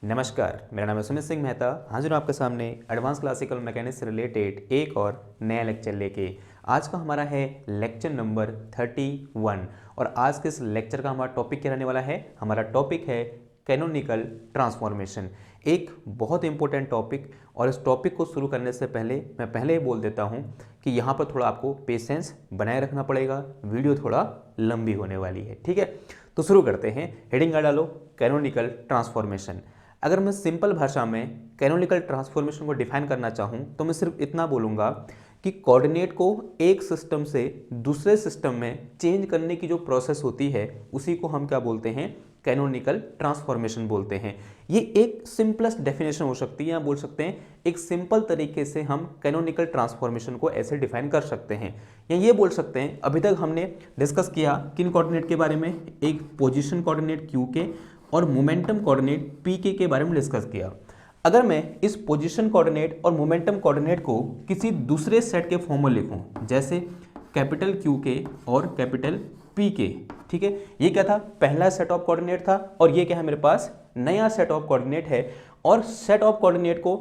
नमस्कार, मेरा नाम है सुमित सिंह मेहता। हाजिर हूँ आपके सामने एडवांस क्लासिकल मैकेनिक्स से रिलेटेड एक और नया लेक्चर लेके। आज का हमारा है लेक्चर नंबर 31 और आज के इस लेक्चर का हमारा टॉपिक क्या रहने वाला है? हमारा टॉपिक है कैनोनिकल ट्रांसफॉर्मेशन। एक बहुत इंपॉर्टेंट टॉपिक, और इस टॉपिक को शुरू करने से पहले मैं पहले ही बोल देता हूँ कि यहाँ पर थोड़ा आपको पेशेंस बनाए रखना पड़ेगा, वीडियो थोड़ा लंबी होने वाली है, ठीक है? तो शुरू करते हैं। हेडिंग का डालो, कैनोनिकल ट्रांसफॉर्मेशन। अगर मैं सिंपल भाषा में कैनोनिकल ट्रांसफॉर्मेशन को डिफाइन करना चाहूँ तो मैं सिर्फ इतना बोलूँगा कि कोऑर्डिनेट को एक सिस्टम से दूसरे सिस्टम में चेंज करने की जो प्रोसेस होती है उसी को हम क्या बोलते हैं? कैनोनिकल ट्रांसफॉर्मेशन बोलते हैं। ये एक सिंपलेस्ट डेफिनेशन हो सकती है, या बोल सकते हैं एक सिंपल तरीके से हम कैनोनिकल ट्रांसफॉर्मेशन को ऐसे डिफाइन कर सकते हैं, या ये बोल सकते हैं अभी तक हमने डिस्कस किया किन कोऑर्डिनेट के बारे में? एक पोजीशन कोऑर्डिनेट क्यू के और मोमेंटम कोऑर्डिनेट पी के बारे में डिस्कस किया। अगर मैं इस पोजीशन कोऑर्डिनेट और मोमेंटम कोऑर्डिनेट को किसी दूसरे सेट के फॉर्म में लिखूं, जैसे कैपिटल क्यू के और कैपिटल पी के, ठीक है, ये क्या था? पहला सेट ऑफ कोऑर्डिनेट था, और ये क्या है? मेरे पास नया सेट ऑफ कोऑर्डिनेट है। और सेट ऑफ कोऑर्डिनेट को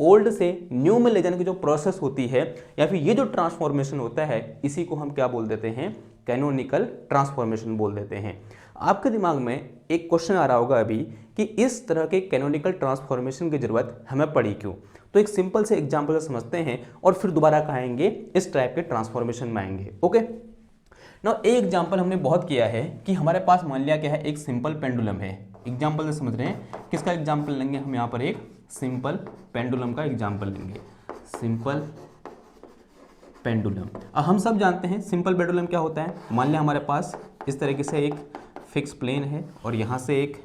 ओल्ड से न्यू में ले जाने की जो प्रोसेस होती है, या फिर ये जो ट्रांसफॉर्मेशन होता है, इसी को हम क्या बोल देते हैं? कैनोनिकल ट्रांसफॉर्मेशन बोल देते हैं। आपके दिमाग में एक क्वेश्चन आ रहा होगा अभी कि इस तरह के कैनोनिकल ट्रांसफॉर्मेशन की जरूरत हमें पड़ी क्यों? तो एक सिंपल से एग्जांपल से समझते हैं और फिर दोबारा कहेंगे इस टाइप के ट्रांसफॉर्मेशन में आएंगे। ओके, नाउ एक एग्जांपल हमने बहुत किया है कि हमारे पास मान लिया क्या है? एक सिंपल पेंडुलम है। एग्जांपल से समझ रहे हैं किसका एग्जांपल लेंगे हम? यहाँ पर एक सिंपल पेंडुलम का एग्जांपल लेंगे। Simple pendulum. अब हम सब जानते हैं सिंपल पेंडुलम क्या होता है। मान लिया हमारे पास इस तरीके से एक फिक्स प्लेन है और यहाँ से एक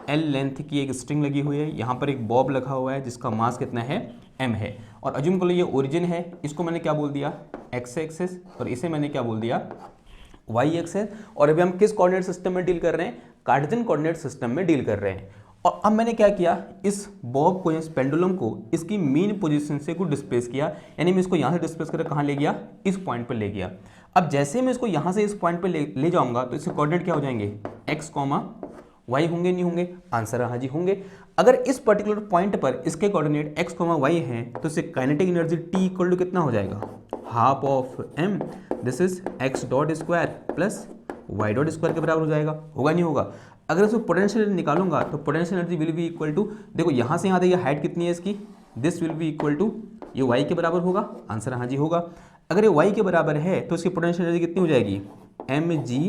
L लेंथ की एक स्ट्रिंग लगी हुई है। यहाँ पर एक बॉब लगा हुआ है जिसका मास कितना है? m है। और अज्यूम कर लो ये ओरिजिन है, इसको मैंने क्या बोल दिया? x एक्सिस, और इसे मैंने क्या बोल दिया? y axis. और अभी हम किस कोऑर्डिनेट सिस्टम में डील कर रहे हैं? कार्टेशियन कोऑर्डिनेट सिस्टम में डील कर रहे हैं। और अब मैंने क्या किया? इस बॉब को, इस पेंडुलम को इसकी मीन पोजीशन से कुछ डिस्प्लेस किया, यानी मैं इसको यहाँ से डिस्प्लेस करके कहाँ ले गया? इस पॉइंट पर ले गया। अब जैसे मैं इसको यहाँ से इस पॉइंट पे ले जाऊंगा तो इसके कोऑर्डिनेट क्या हो जाएंगे? x, y होंगे, नहीं होंगे? आंसर हाँ जी होंगे। अगर इस पर्टिकुलर पॉइंट पर इसके कोऑर्डिनेट x, y हैं तो इससे kinetic energy T equal to कितना हो जाएगा? Half of m, this is x dot square plus y dot square के बराबर हो जाएगा। होगा नहीं होगा? अगर इसको पोटेंशियल निकालूंगा तो potential energy will be equal to, देखो यहाँ से यहाँ देखिए हाइट कितनी है इसकी, this will be equal to, ये y के बराबर होगा। आंसर हाँ जी होगा। अगर ये y के बराबर है तो इसकी पोटेंशियल एनर्जी कितनी हो जाएगी? mg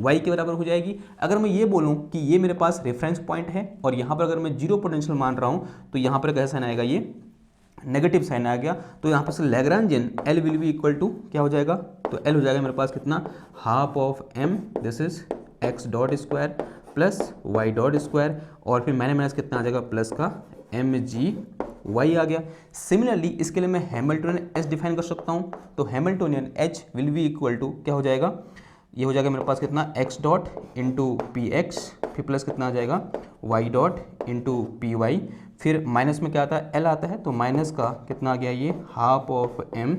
y के बराबर हो जाएगी। अगर मैं ये बोलूं कि ये मेरे पास रेफरेंस पॉइंट है और यहाँ पर अगर मैं जीरो पोटेंशियल मान रहा हूँ तो यहाँ पर कैसा साइन आएगा? ये नेगेटिव साइन आ गया। तो यहाँ पर से Lagrangian L will be equal to क्या हो जाएगा? तो L हो जाएगा मेरे पास कितना? Half of m, this is x dot square plus y dot square, और फिर माइनस कितना आ जाएगा? प्लस का mg y आ गया। सिमिलरली इसके लिए मैं हैमिल्टोनियन h डिफाइन कर सकता हूँ। तो Hamiltonian h will be equal to क्या हो जाएगा? ये हो जाएगा मेरे पास कितना? x dot into p x, फिर प्लस कितना आ जाएगा? y dot into p y, फिर माइनस में क्या आता है? l आता है, तो माइनस का कितना आ गया? ये half of m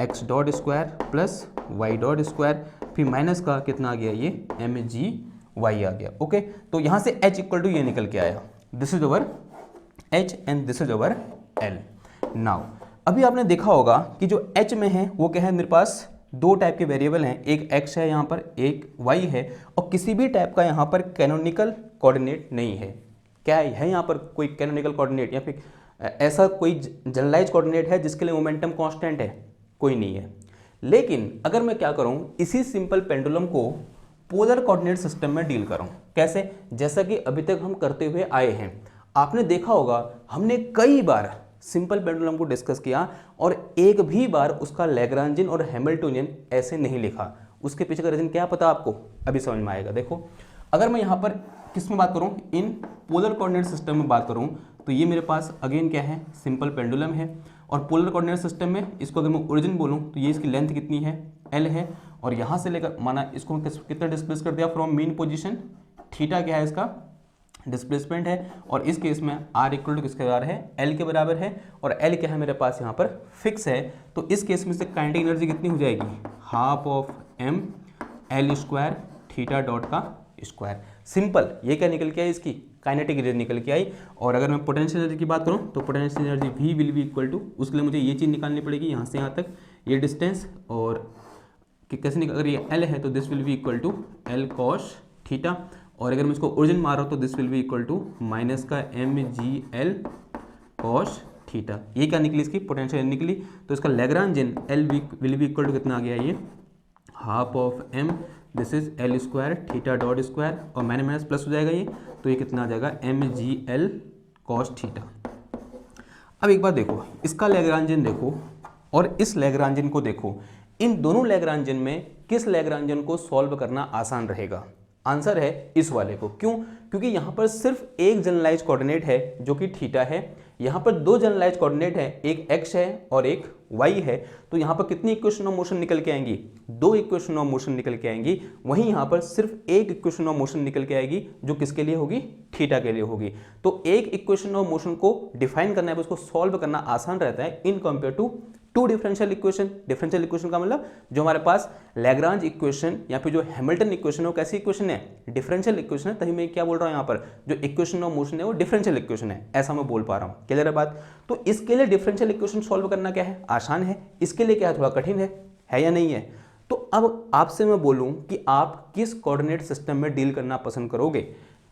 x dot square plus y dot square, फिर माइनस का कितना आ गया? ये mg y आ गया। ओके, तो यहाँ से h इक्वल टू ये निकल के आया, this is our h and this is our l। Now अभी आपने देखा होगा कि जो h में है वो क्या है? मेरे पास दो टाइप के वेरिएबल हैं, एक x है यहाँ पर, एक y है, और किसी भी टाइप का यहाँ पर कैनोनिकल कोऑर्डिनेट नहीं है। क्या है यहाँ पर कोई कैनोनिकल कोऑर्डिनेट, या फिर ऐसा कोई जनरलाइज कोऑर्डिनेट है जिसके लिए मोमेंटम कांस्टेंट है? कोई नहीं है। लेकिन अगर मैं क्या करूँ, इसी सिंपल पेंडुलम को पोलर कोऑर्डिनेट सिस्टम में डील करूँ, कैसे? जैसा कि अभी तक हम करते हुए आए हैं। आपने देखा होगा हमने कई बार सिंपल पेंडुलम को डिस्कस किया और एक भी बार उसका लैग्रांजियन और हैमिल्टोनियन ऐसे नहीं लिखा। उसके पीछे का रीजन क्या पता आपको? अभी समझ में आएगा। देखो, अगर मैं यहाँ पर किस में बात करूँ? इन पोलर कोऑर्डिनेट सिस्टम में बात करूँ तो ये मेरे पास अगेन क्या है? सिंपल पेंडुलम है। और पोलर कोऑर्डिनेट सिस्टम में इसको अगर मैं ओरिजिन बोलूँ तो ये इसकी लेंथ कितनी है? L है। और यहाँ से लेकर माना इसको कितना डिस्प्लेस कर दिया? फ्रॉम मीन पोजिशन, थीटा क्या है इसका? डिस्प्लेसमेंट है। और इस केस में r इक्वल टू किसके बराबर है? L के बराबर है। और L क्या है मेरे पास? यहाँ पर फिक्स है। तो इस केस में से काइनेटिक एनर्जी कितनी हो जाएगी? Half of m L square theta dot का स्क्वायर। सिंपल, ये क्या निकल के आई, इसकी काइनेटिक एनर्जी निकल के आई। और अगर मैं पोटेंशियल एनर्जी की बात करूँ तो potential energy V will be equal to, उसके लिए मुझे ये चीज़ निकालनी पड़ेगी, यहाँ से यहाँ तक ये डिस्टेंस, और कि कैसे निकल, अगर ये L है तो this will be equal to L cos theta, और अगर मैं इसको ओरिजिन मार रहा हूँ तो this will be equal to minus का mgl cos थीटा। ये क्या निकली, इसकी पोटेंशियल निकली। तो इसका Lagrangian L will be equal to कितना आ गया, ये half of m, this is L square theta dot square, और माइनस माइनस प्लस हो जाएगा ये, तो ये कितना आ जाएगा mgl cos थीटा। अब एक बात देखो, इसका लैग्रांजियन देखो और इस लैग्रांजियन को देखो, इन दोनों लैग्रांजियन में किस लैग्रांजियन को सॉल्व करना आसान रहेगा? आंसर है इस वाले को। क्यों? क्योंकि यहाँ पर सिर्फ एक जनरलाइज कोऑर्डिनेट है जो कि थीटा है, यहाँ पर दो जनरलाइज कोऑर्डिनेट है, एक x है और एक y है। तो यहाँ पर कितनी इक्वेशन ऑफ मोशन निकल के आएंगी? दो इक्वेशन ऑफ मोशन निकल के आएंगी। वहीं यहाँ पर सिर्फ एक इक्वेशन ऑफ मोशन निकल के आएगी जो किसके लिए होगी? थीटा के लिए होगी। तो एक इक्वेशन ऑफ मोशन को डिफाइन करना है, उसको सॉल्व करना आसान रहता है in compare to to differential equation. Differential equation का मतलब जो हमारे पास लैग्रांज इक्वेशन या फिर जो हैमिल्टन इक्वेशन है वो कैसी इक्वेशन है? डिफरेंशियल इक्वेशन है। तभी मैं क्या बोल रहा हूँ यहाँ पर, जो इक्वेशन ऑफ मोशन है वो डिफरेंशियल इक्वेशन है, ऐसा मैं बोल पा रहा हूँ। क्लियर है बात? तो इसके लिए डिफरेंशियल इक्वेशन सॉल्व करना क्या है? आसान है। इसके लिए क्या है? थोड़ा कठिन है या नहीं है? तो अब आपसे मैं बोलूँ कि आप किस कोऑर्डिनेट सिस्टम में डील करना पसंद करोगे,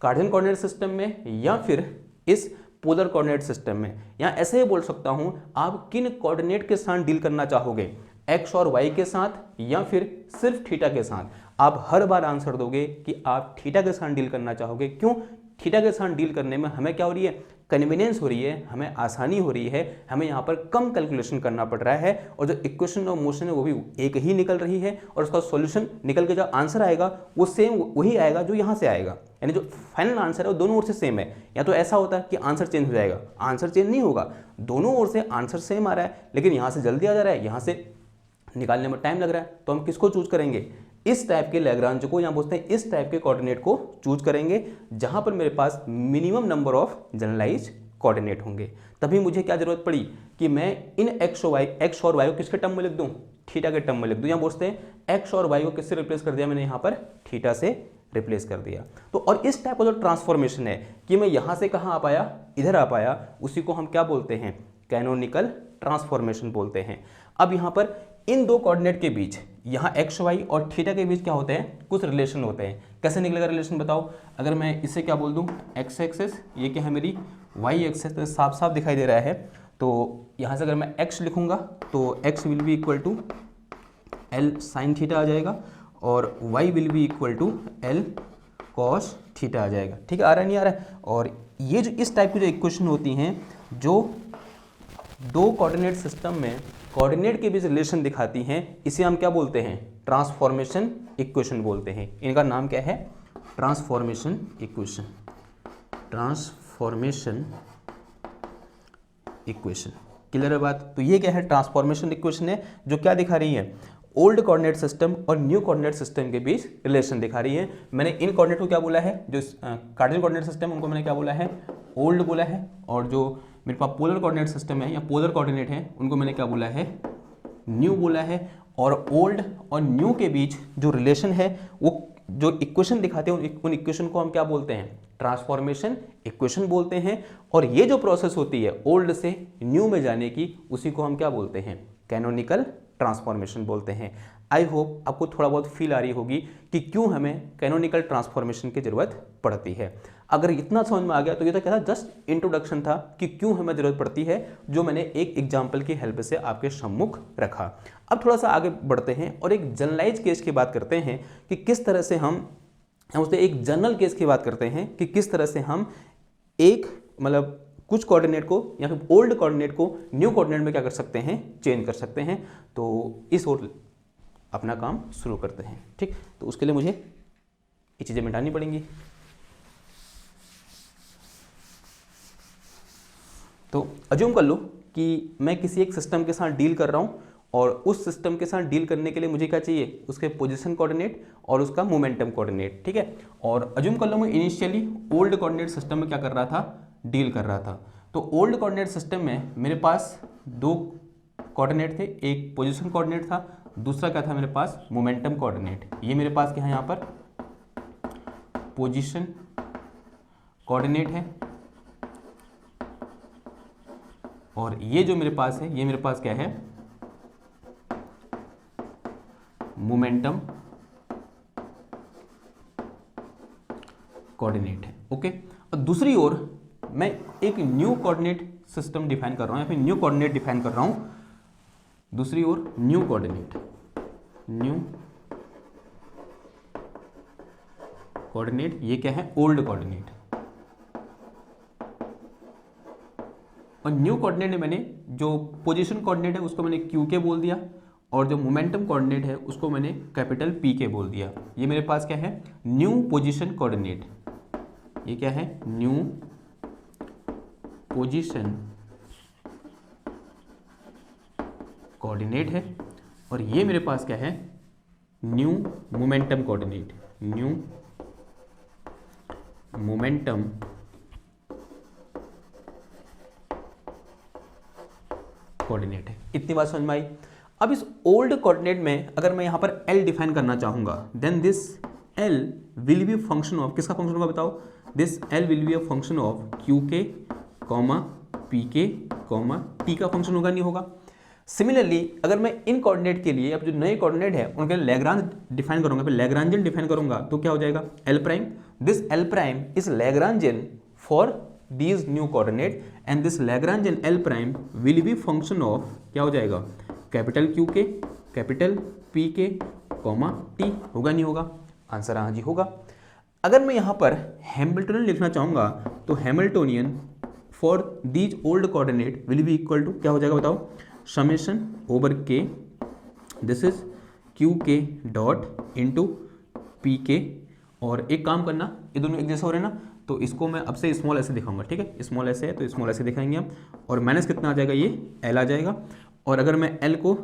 कार्टेशियन कोऑर्डिनेट सिस्टम में या फिर इस पोलर कोऑर्डिनेट सिस्टम में? या ऐसे ही बोल सकता हूं, आप किन कोऑर्डिनेट के साथ डील करना चाहोगे, x और y के साथ या फिर सिर्फ थीटा के साथ? आप हर बार आंसर दोगे कि आप थीटा के साथ डील करना चाहोगे। क्यों? थीटा के साथ डील करने में हमें क्या हो रही है? कन्वीनियंस हो रही है, हमें आसानी हो रही है, हमें यहाँ पर कम कैलकुलेशन करना पड़ रहा है, और जो इक्वेशन ऑफ मोशन है वो भी एक ही निकल रही है, और उसका सॉल्यूशन निकल के जो आंसर आएगा वो सेम वही आएगा जो यहाँ से आएगा। यानी जो फाइनल आंसर है वो दोनों ओर से सेम है। या तो ऐसा होता है कि आंसर चेंज हो जाएगा, आंसर चेंज नहीं होगा, दोनों ओर से आंसर सेम आ रहा है, लेकिन यहाँ से जल्दी आ जा रहा है, यहाँ से निकालने में टाइम लग रहा है। तो हम किसको चूज करेंगे? इस टाइप के लैग्रांज को, या बोलते हैं इस टाइप के कोऑर्डिनेट को चूज करेंगे जहां पर मेरे पास minimum number of generalize coordinate होंगे। तभी मुझे क्या जरूरत पड़ी कि मैं इन x और y को किसके टर्म में लिख दूं? थीटा के टर्म में लिख दूं। या बोलते हैं x और y को किससे रिप्लेस कर दिया मैंने? यहाँ पर थीटा से रिप्लेस कर दिया। तो और इस टाइप का जो ट्रांसफॉर्मेशन है कि मैं यहाँ से कहाँ आ पाया, इधर आ पाया, उसी को हम क्या बोलते हैं? कैनोनिकल ट्रांसफॉर्मेशन बोलते हैं। अब यहाँ पर इन दो कोऑर्डिनेट के बीच, यहाँ एक्स वाई और थीटा के बीच क्या होते हैं? कुछ रिलेशन होते हैं। कैसे निकलेगा रिलेशन बताओ? अगर मैं इसे क्या बोल दूँ, एक्स एक्सेस, ये क्या है मेरी वाई एक्सेस, तो साफ साफ दिखाई दे रहा है। तो यहाँ से अगर मैं एक्स लिखूंगा तो X will be equal to L sine theta आ जाएगा, और Y will be equal to L cos theta आ जाएगा। ठीक है, आ रहा है नहीं आ रहा है? और ये जो इस टाइप की जो इक्वेशन होती हैं, जो दो कोऑर्डिनेट सिस्टम में कोऑर्डिनेट के बीच रिलेशन दिखाती हैं, इसे हम क्या बोलते हैं? ट्रांसफॉर्मेशन इक्वेशन बोलते हैं। इनका नाम क्या है? Transformation equation. Transformation equation. Clear है बात? तो ये क्या है? ट्रांसफॉर्मेशन इक्वेशन है, जो क्या दिखा रही है? ओल्ड कोऑर्डिनेट सिस्टम और न्यू कोऑर्डिनेट सिस्टम के बीच रिलेशन दिखा रही है। मैंने इन कोऑर्डिनेट को क्या बोला है? जो कार्टेशियन कोऑर्डिनेट सिस्टम उनको मैंने क्या बोला है? ओल्ड बोला है। और जो मेरे पास पोलर कोऑर्डिनेट सिस्टम है या पोलर कोऑर्डिनेट है, उनको मैंने क्या बोला है? न्यू बोला है। और ओल्ड और न्यू के बीच जो रिलेशन है, वो जो इक्वेशन दिखाते हैं उन इक्वेशन को हम क्या बोलते हैं? ट्रांसफॉर्मेशन इक्वेशन बोलते हैं। और ये जो प्रोसेस होती है ओल्ड से न्यू में जाने की, उसी को हम क्या बोलते हैं? कैनोनिकल ट्रांसफॉर्मेशन बोलते हैं। आई होप आपको थोड़ा बहुत फील आ रही होगी कि क्यों हमें कैनोनिकल ट्रांसफॉर्मेशन की जरूरत पड़ती है। अगर इतना समझ में आ गया तो ये तो क्या था? जस्ट इंट्रोडक्शन था कि क्यों हमें जरूरत पड़ती है, जो मैंने एक एग्जाम्पल की हेल्प से आपके सम्मुख रखा। अब थोड़ा सा आगे बढ़ते हैं और एक जनरलाइज केस की बात करते हैं कि किस तरह से हम उससे एक जनरल केस की बात करते हैं कि किस तरह से हम एक मतलब कुछ कोऑर्डिनेट को या फिर ओल्ड कोऑर्डिनेट को न्यू कोऑर्डिनेट में क्या कर सकते हैं? चेंज कर सकते हैं। तो इस ओर अपना काम शुरू करते हैं। ठीक, तो उसके लिए मुझे ये चीज़ें मिटानी पड़ेंगी। तो अज्यूम कर लो कि मैं किसी एक सिस्टम के साथ डील कर रहा हूँ, और उस सिस्टम के साथ डील करने के लिए मुझे क्या चाहिए? उसके पोजीशन कोऑर्डिनेट और उसका मोमेंटम कोऑर्डिनेट। ठीक है, और अज्यूम कर लो मैं इनिशियली ओल्ड कोऑर्डिनेट सिस्टम में क्या कर रहा था? डील कर रहा था। तो ओल्ड कोऑर्डिनेट सिस्टम में मेरे पास दो कोऑर्डिनेट थे, एक पोजीशन कोऑर्डिनेट था, दूसरा क्या था मेरे पास? Momentum coordinate. ये मेरे पास क्या है यहाँ पर? पोजीशन कोऑर्डिनेट है, और ये जो मेरे पास है ये मेरे पास क्या है, मोमेंटम कोऑर्डिनेट है। ओके, और दूसरी ओर मैं एक न्यू कोऑर्डिनेट सिस्टम डिफाइन कर रहा हूं या फिर न्यू कोऑर्डिनेट डिफाइन कर रहा हूं। दूसरी ओर न्यू कोऑर्डिनेट, न्यू कोऑर्डिनेट, ये क्या है, ओल्ड कोऑर्डिनेट। और न्यू कोऑर्डिनेट में मैंने जो पोजीशन कोऑर्डिनेट है उसको मैंने क्यू के बोल दिया, और जो मोमेंटम कोऑर्डिनेट है उसको मैंने कैपिटल पी के बोल दिया। ये मेरे पास क्या है, न्यू पोजीशन कोऑर्डिनेट। ये क्या है, न्यू पोजीशन कोऑर्डिनेट है, और ये मेरे पास क्या है, new momentum coordinate, new momentum coordinate है। इतनी बात समझ में आई। अब इस ओल्ड कोऑर्डिनेट में अगर मैं यहां पर L डिफाइन करना चाहूंगा, then this L will be function of, किसका फंक्शन होगा बताओ, this L will be a function of Q के कॉमा पी के कॉमा टी का फंक्शन होगा, नहीं होगा। सिमिलरली अगर मैं इन कोऑर्डिनेट के लिए अब जो नए कोऑर्डिनेट है उनके लिए लैग्रांज डिफाइन करूंगा, फिर लैग्रांजियन डिफाइन करूंगा, तो क्या हो जाएगा, L prime, this L prime is Lagrangian for these new coordinate and this Lagrangian L prime will be function of, क्या हो जाएगा, capital Q k capital P के कॉमा T, होगा नहीं होगा, आंसर हाँ जी होगा। अगर मैं यहाँ पर हैमिल्टोनियन लिखना चाहूँगा तो Hamiltonian for these old coordinate will be equal to, क्या हो जाएगा बताओ, समेशन ओवर के, दिस इज क्यू के डॉट इंटू पी के, और एक काम करना, ये दोनों एक जैसे हो रहे हैं ना, तो इसको मैं अब से स्मॉल ऐसे दिखाऊंगा, ठीक है, स्मॉल ऐसे है तो स्मॉल ऐसे दिखाएंगे हम, और माइनस कितना आ जाएगा, ये L आ जाएगा। और अगर मैं L को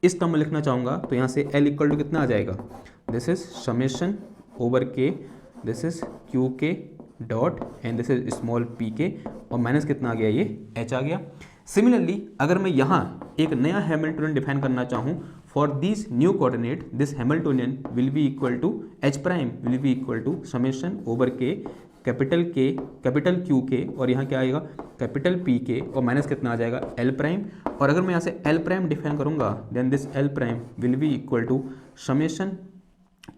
इस टर्म में लिखना चाहूँगा तो यहाँ से L इक्वल टू कितना आ जाएगा, दिस इज समेशन ओवर के, दिस इज क्यू के dot and this is small P k, और माइनस कितना आ गया, ये H आ गया। सिमिलरली अगर मैं यहाँ एक नया हैमिल्टोनियन डिफाइन करना चाहूँ for this new coordinate, this Hamiltonian will be equal to H prime will be equal to summation over के कैपिटल के कैपिटल क्यू के, और यहाँ क्या आएगा, कैपिटल पी के, और माइनस कितना आ जाएगा, L प्राइम। और अगर मैं यहाँ से L प्राइम डिफाइन करूँगा then this L prime will be equal to summation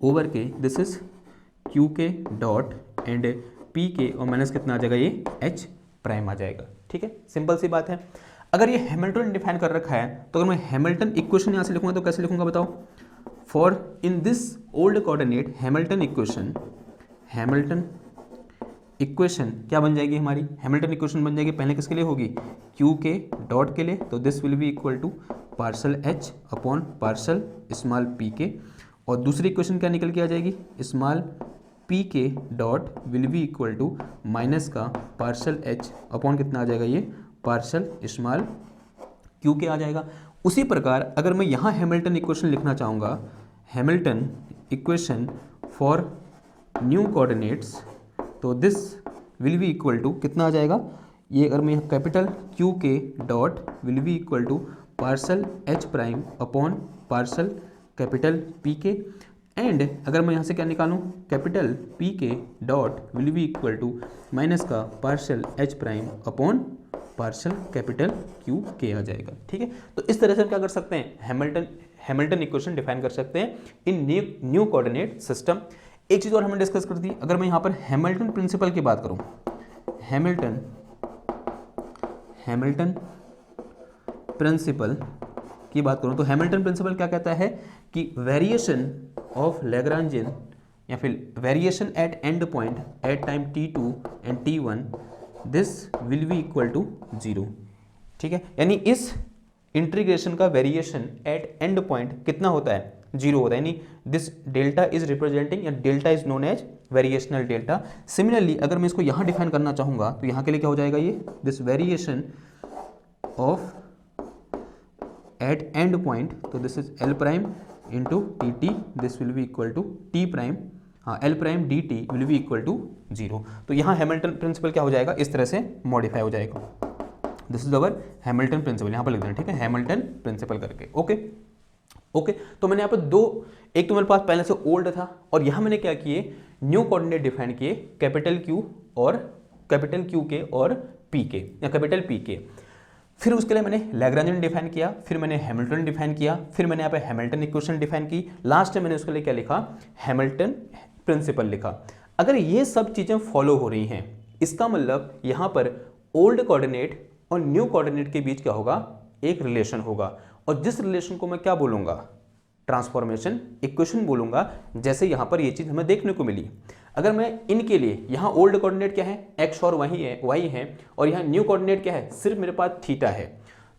over के, दिस इज क्यू के डॉट एंड पी के, और माइनस कितना आ जाएगा, ये H प्राइम आ जाएगा। ठीक है, सिंपल सी बात है। अगर ये हैमिल्टन डिफाइन कर रखा है तो अगर मैं हैमिल्टन इक्वेशन यहाँ से लिखूँगा तो कैसे लिखूँगा बताओ, for in this old coordinate Hamilton equation, Hamilton equation क्या बन जाएगी हमारी, हैमिल्टन इक्वेशन बन जाएगी, पहले किसके लिए होगी, क्यू के डॉट के लिए, तो this will be equal to partial H upon partial small P k, और दूसरी इक्वेशन क्या निकल के आ जाएगी, स्मॉल पी के dot will be equal to minus का पार्सल H अपॉन कितना आ जाएगा, ये पार्सल स्मॉल क्यू के आ जाएगा। उसी प्रकार अगर मैं यहाँ हैमिल्टन इक्वेशन लिखना चाहूँगा, Hamilton equation for new coordinates, तो this will be equal to कितना आ जाएगा, ये अगर मैं कैपिटल क्यू के dot will be equal to partial H prime upon partial capital P के, एंड अगर मैं यहाँ से क्या निकालूँ, कैपिटल पी के dot will be equal to minus का partial H prime upon partial capital Q के आ जाएगा। ठीक है, तो इस तरह से हम क्या कर सकते हैं, हैमिल्टन इक्वेशन डिफाइन कर सकते हैं इन न्यू कोऑर्डिनेट सिस्टम। एक चीज़ और हमने डिस्कस कर दी, अगर मैं यहाँ पर हैमिल्टन प्रिंसिपल की बात करूँ, हैमिल्टन प्रिंसिपल की बात करूँ तो हैमिल्टन प्रिंसिपल क्या कहता है कि वेरिएशन ऑफ लैग्रांजियन या फिर variation at end point at time t2 and t1, this will be equal to 0। ठीक है, यानी इस इंटीग्रेशन का वेरिएशन एट एंड पॉइंट कितना होता है, 0 होता है, यानी दिस डेल्टा इज रिप्रेजेंटिंग या delta is known as variational delta. Similarly अगर मैं इसको यहाँ डिफाइन करना चाहूँगा तो यहाँ के लिए क्या हो जाएगा, ये this variation of at end point, तो this is L prime into T T, this will be equal to T prime, हाँ L prime D T will be equal to 0। तो यहाँ हैमिल्टन प्रिंसिपल क्या हो जाएगा, इस तरह से मॉडिफाई हो जाएगा। This is our Hamilton principle, यहाँ पर लिख देना, ठीक है, हैमिल्टन प्रिंसिपल करके। ओके, तो मैंने यहाँ पर दो, एक तो मेरे पास पहले से ओल्ड था और यहाँ मैंने क्या किए न्यू कोऑर्डिनेट डिफाइन किए कैपिटल क्यू के और पी के या कैपिटल पी के। फिर उसके लिए मैंने लैग्रेंजियन डिफाइन किया, फिर मैंने हैमिल्टन डिफाइन किया, फिर मैंने यहाँ पे हैमिल्टन इक्वेशन डिफाइन की, लास्ट में मैंने उसके लिए क्या लिखा, हैमिल्टन प्रिंसिपल लिखा। अगर ये सब चीज़ें फॉलो हो रही हैं, इसका मतलब यहाँ पर ओल्ड कोऑर्डिनेट और न्यू कोऑर्डिनेट के बीच क्या होगा, एक रिलेशन होगा, और जिस रिलेशन को मैं क्या बोलूँगा, ट्रांसफॉर्मेशन इक्वेशन बोलूँगा। जैसे यहाँ पर ये चीज़ हमें देखने को मिली। अगर मैं इनके लिए यहाँ ओल्ड कोऑर्डिनेट क्या है, एक्स और वाई है, और यहाँ न्यू कोऑर्डिनेट क्या है, सिर्फ मेरे पास थीटा है।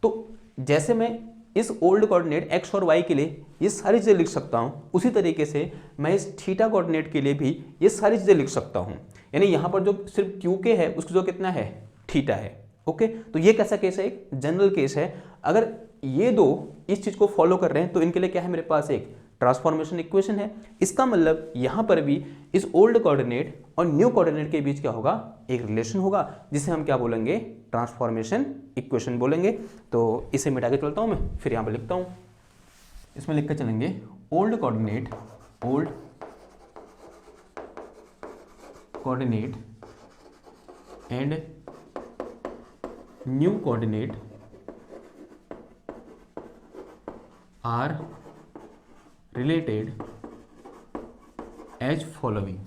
तो जैसे मैं इस ओल्ड कोऑर्डिनेट एक्स और वाई के लिए ये सारी चीज़ें लिख सकता हूँ, उसी तरीके से मैं इस थीटा कोऑर्डिनेट के लिए भी ये सारी चीज़ें लिख सकता हूँ। यानी यहाँ पर जो सिर्फ क्यू के है उसको जो कितना है, थीटा है। ओके, तो ये कैसा केस है, एक जनरल केस है। अगर ये दो इस चीज़ को फॉलो कर रहे हैं तो इनके लिए क्या है, मेरे पास एक ट्रांसफॉर्मेशन इक्वेशन है। इसका मतलब यहाँ पर भी इस ओल्ड कोऑर्डिनेट और न्यू कोऑर्डिनेट के बीच क्या होगा, एक रिलेशन होगा, जिसे हम क्या बोलेंगे, ट्रांसफॉर्मेशन इक्वेशन बोलेंगे। तो इसे मिटा के चलता हूँ मैं, फिर यहाँ पर लिखता हूँ, इसमें लिख के चलेंगे old coordinate and new coordinate are related as following,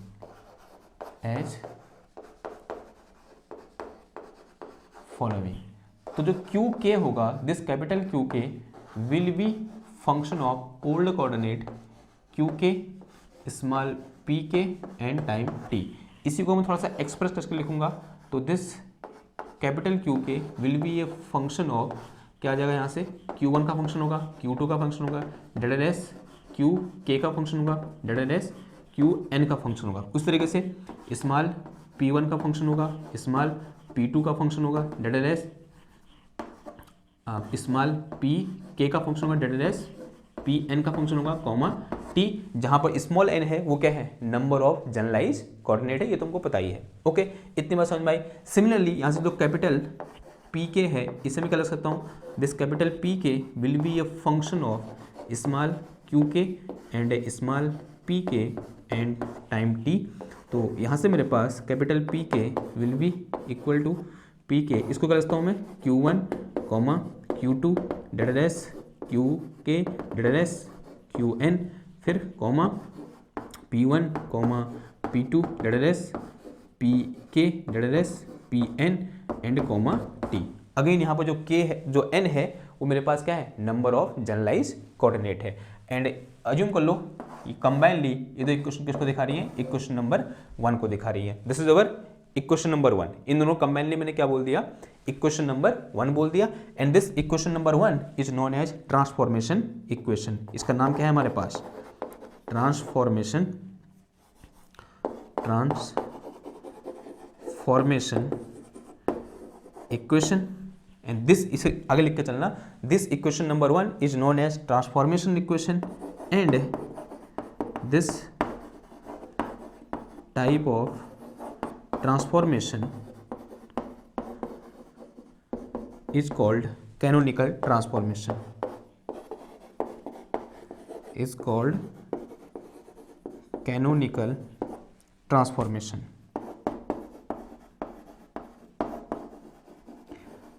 तो जो क्यू के होगा, दिस कैपिटल क्यू के will be function of old coordinate Q के, स्मॉल पी के एंड टाइम टी। इसी को मैं थोड़ा सा एक्सप्रेस करके लिखूंगा, तो दिस कैपिटल क्यू के will be a function of, क्या आ जाएगा यहाँ से, Q1 का फंक्शन होगा, Q2 का फंक्शन होगा, डेल्टा डैश Qk का फंक्शन होगा, डेल्टा डैश Qn का फंक्शन होगा। उस तरीके से स्मॉल P1 का फंक्शन होगा, स्मॉल P2 का फंक्शन होगा, डेल्टा डैश स्मॉल Pk का फंक्शन होगा, डेल्टा डैश Pn का फंक्शन होगा, कॉमा T, जहाँ पर स्मॉल n है वो क्या है, नंबर ऑफ जनरलाइज कोऑर्डिनेट है, ये तुमको पता ही है। ओके, इतनी बात समझ में आई। सिमिलरली यहाँ से जो कैपिटल पी के है, इसे मैं क्या लिख सकता हूँ, this capital P k will be a function of small Q के एंड स्मॉल पी के एंड टाइम टी। तो यहाँ से मेरे पास capital P k will be equal to p k, इसको क्या लिखता हूँ मैं, Q1 comma Q2 delta dash q k delta dash Qn, फिर comma P1 comma P2 delta dash Pk delta dash Pn and comma t. Again यहाँ पर जो k है, जो n है, वो मेरे पास क्या है, नंबर ऑफ जनरलाइज कोऑर्डिनेट है। एंड अज्यूम कर लो ये कंबाइनली ये दो इक्वेशन किसको दिखा रही है, इक्वेशन नंबर 1 को दिखा रही है। This is our equation number 1। इन दोनों कंबाइनली मैंने क्या बोल दिया, इक्वेशन नंबर 1 बोल दिया। And this equation number 1 is known as transformation equation. इसका नाम क्या है हमारे पास, ट्रांसफॉर्मेशन इक्वेशन। एंड दिस, इसे आगे लिख के चलना, this equation number 1 is known as transformation equation and this type of transformation is called canonical transformation, is called canonical transformation.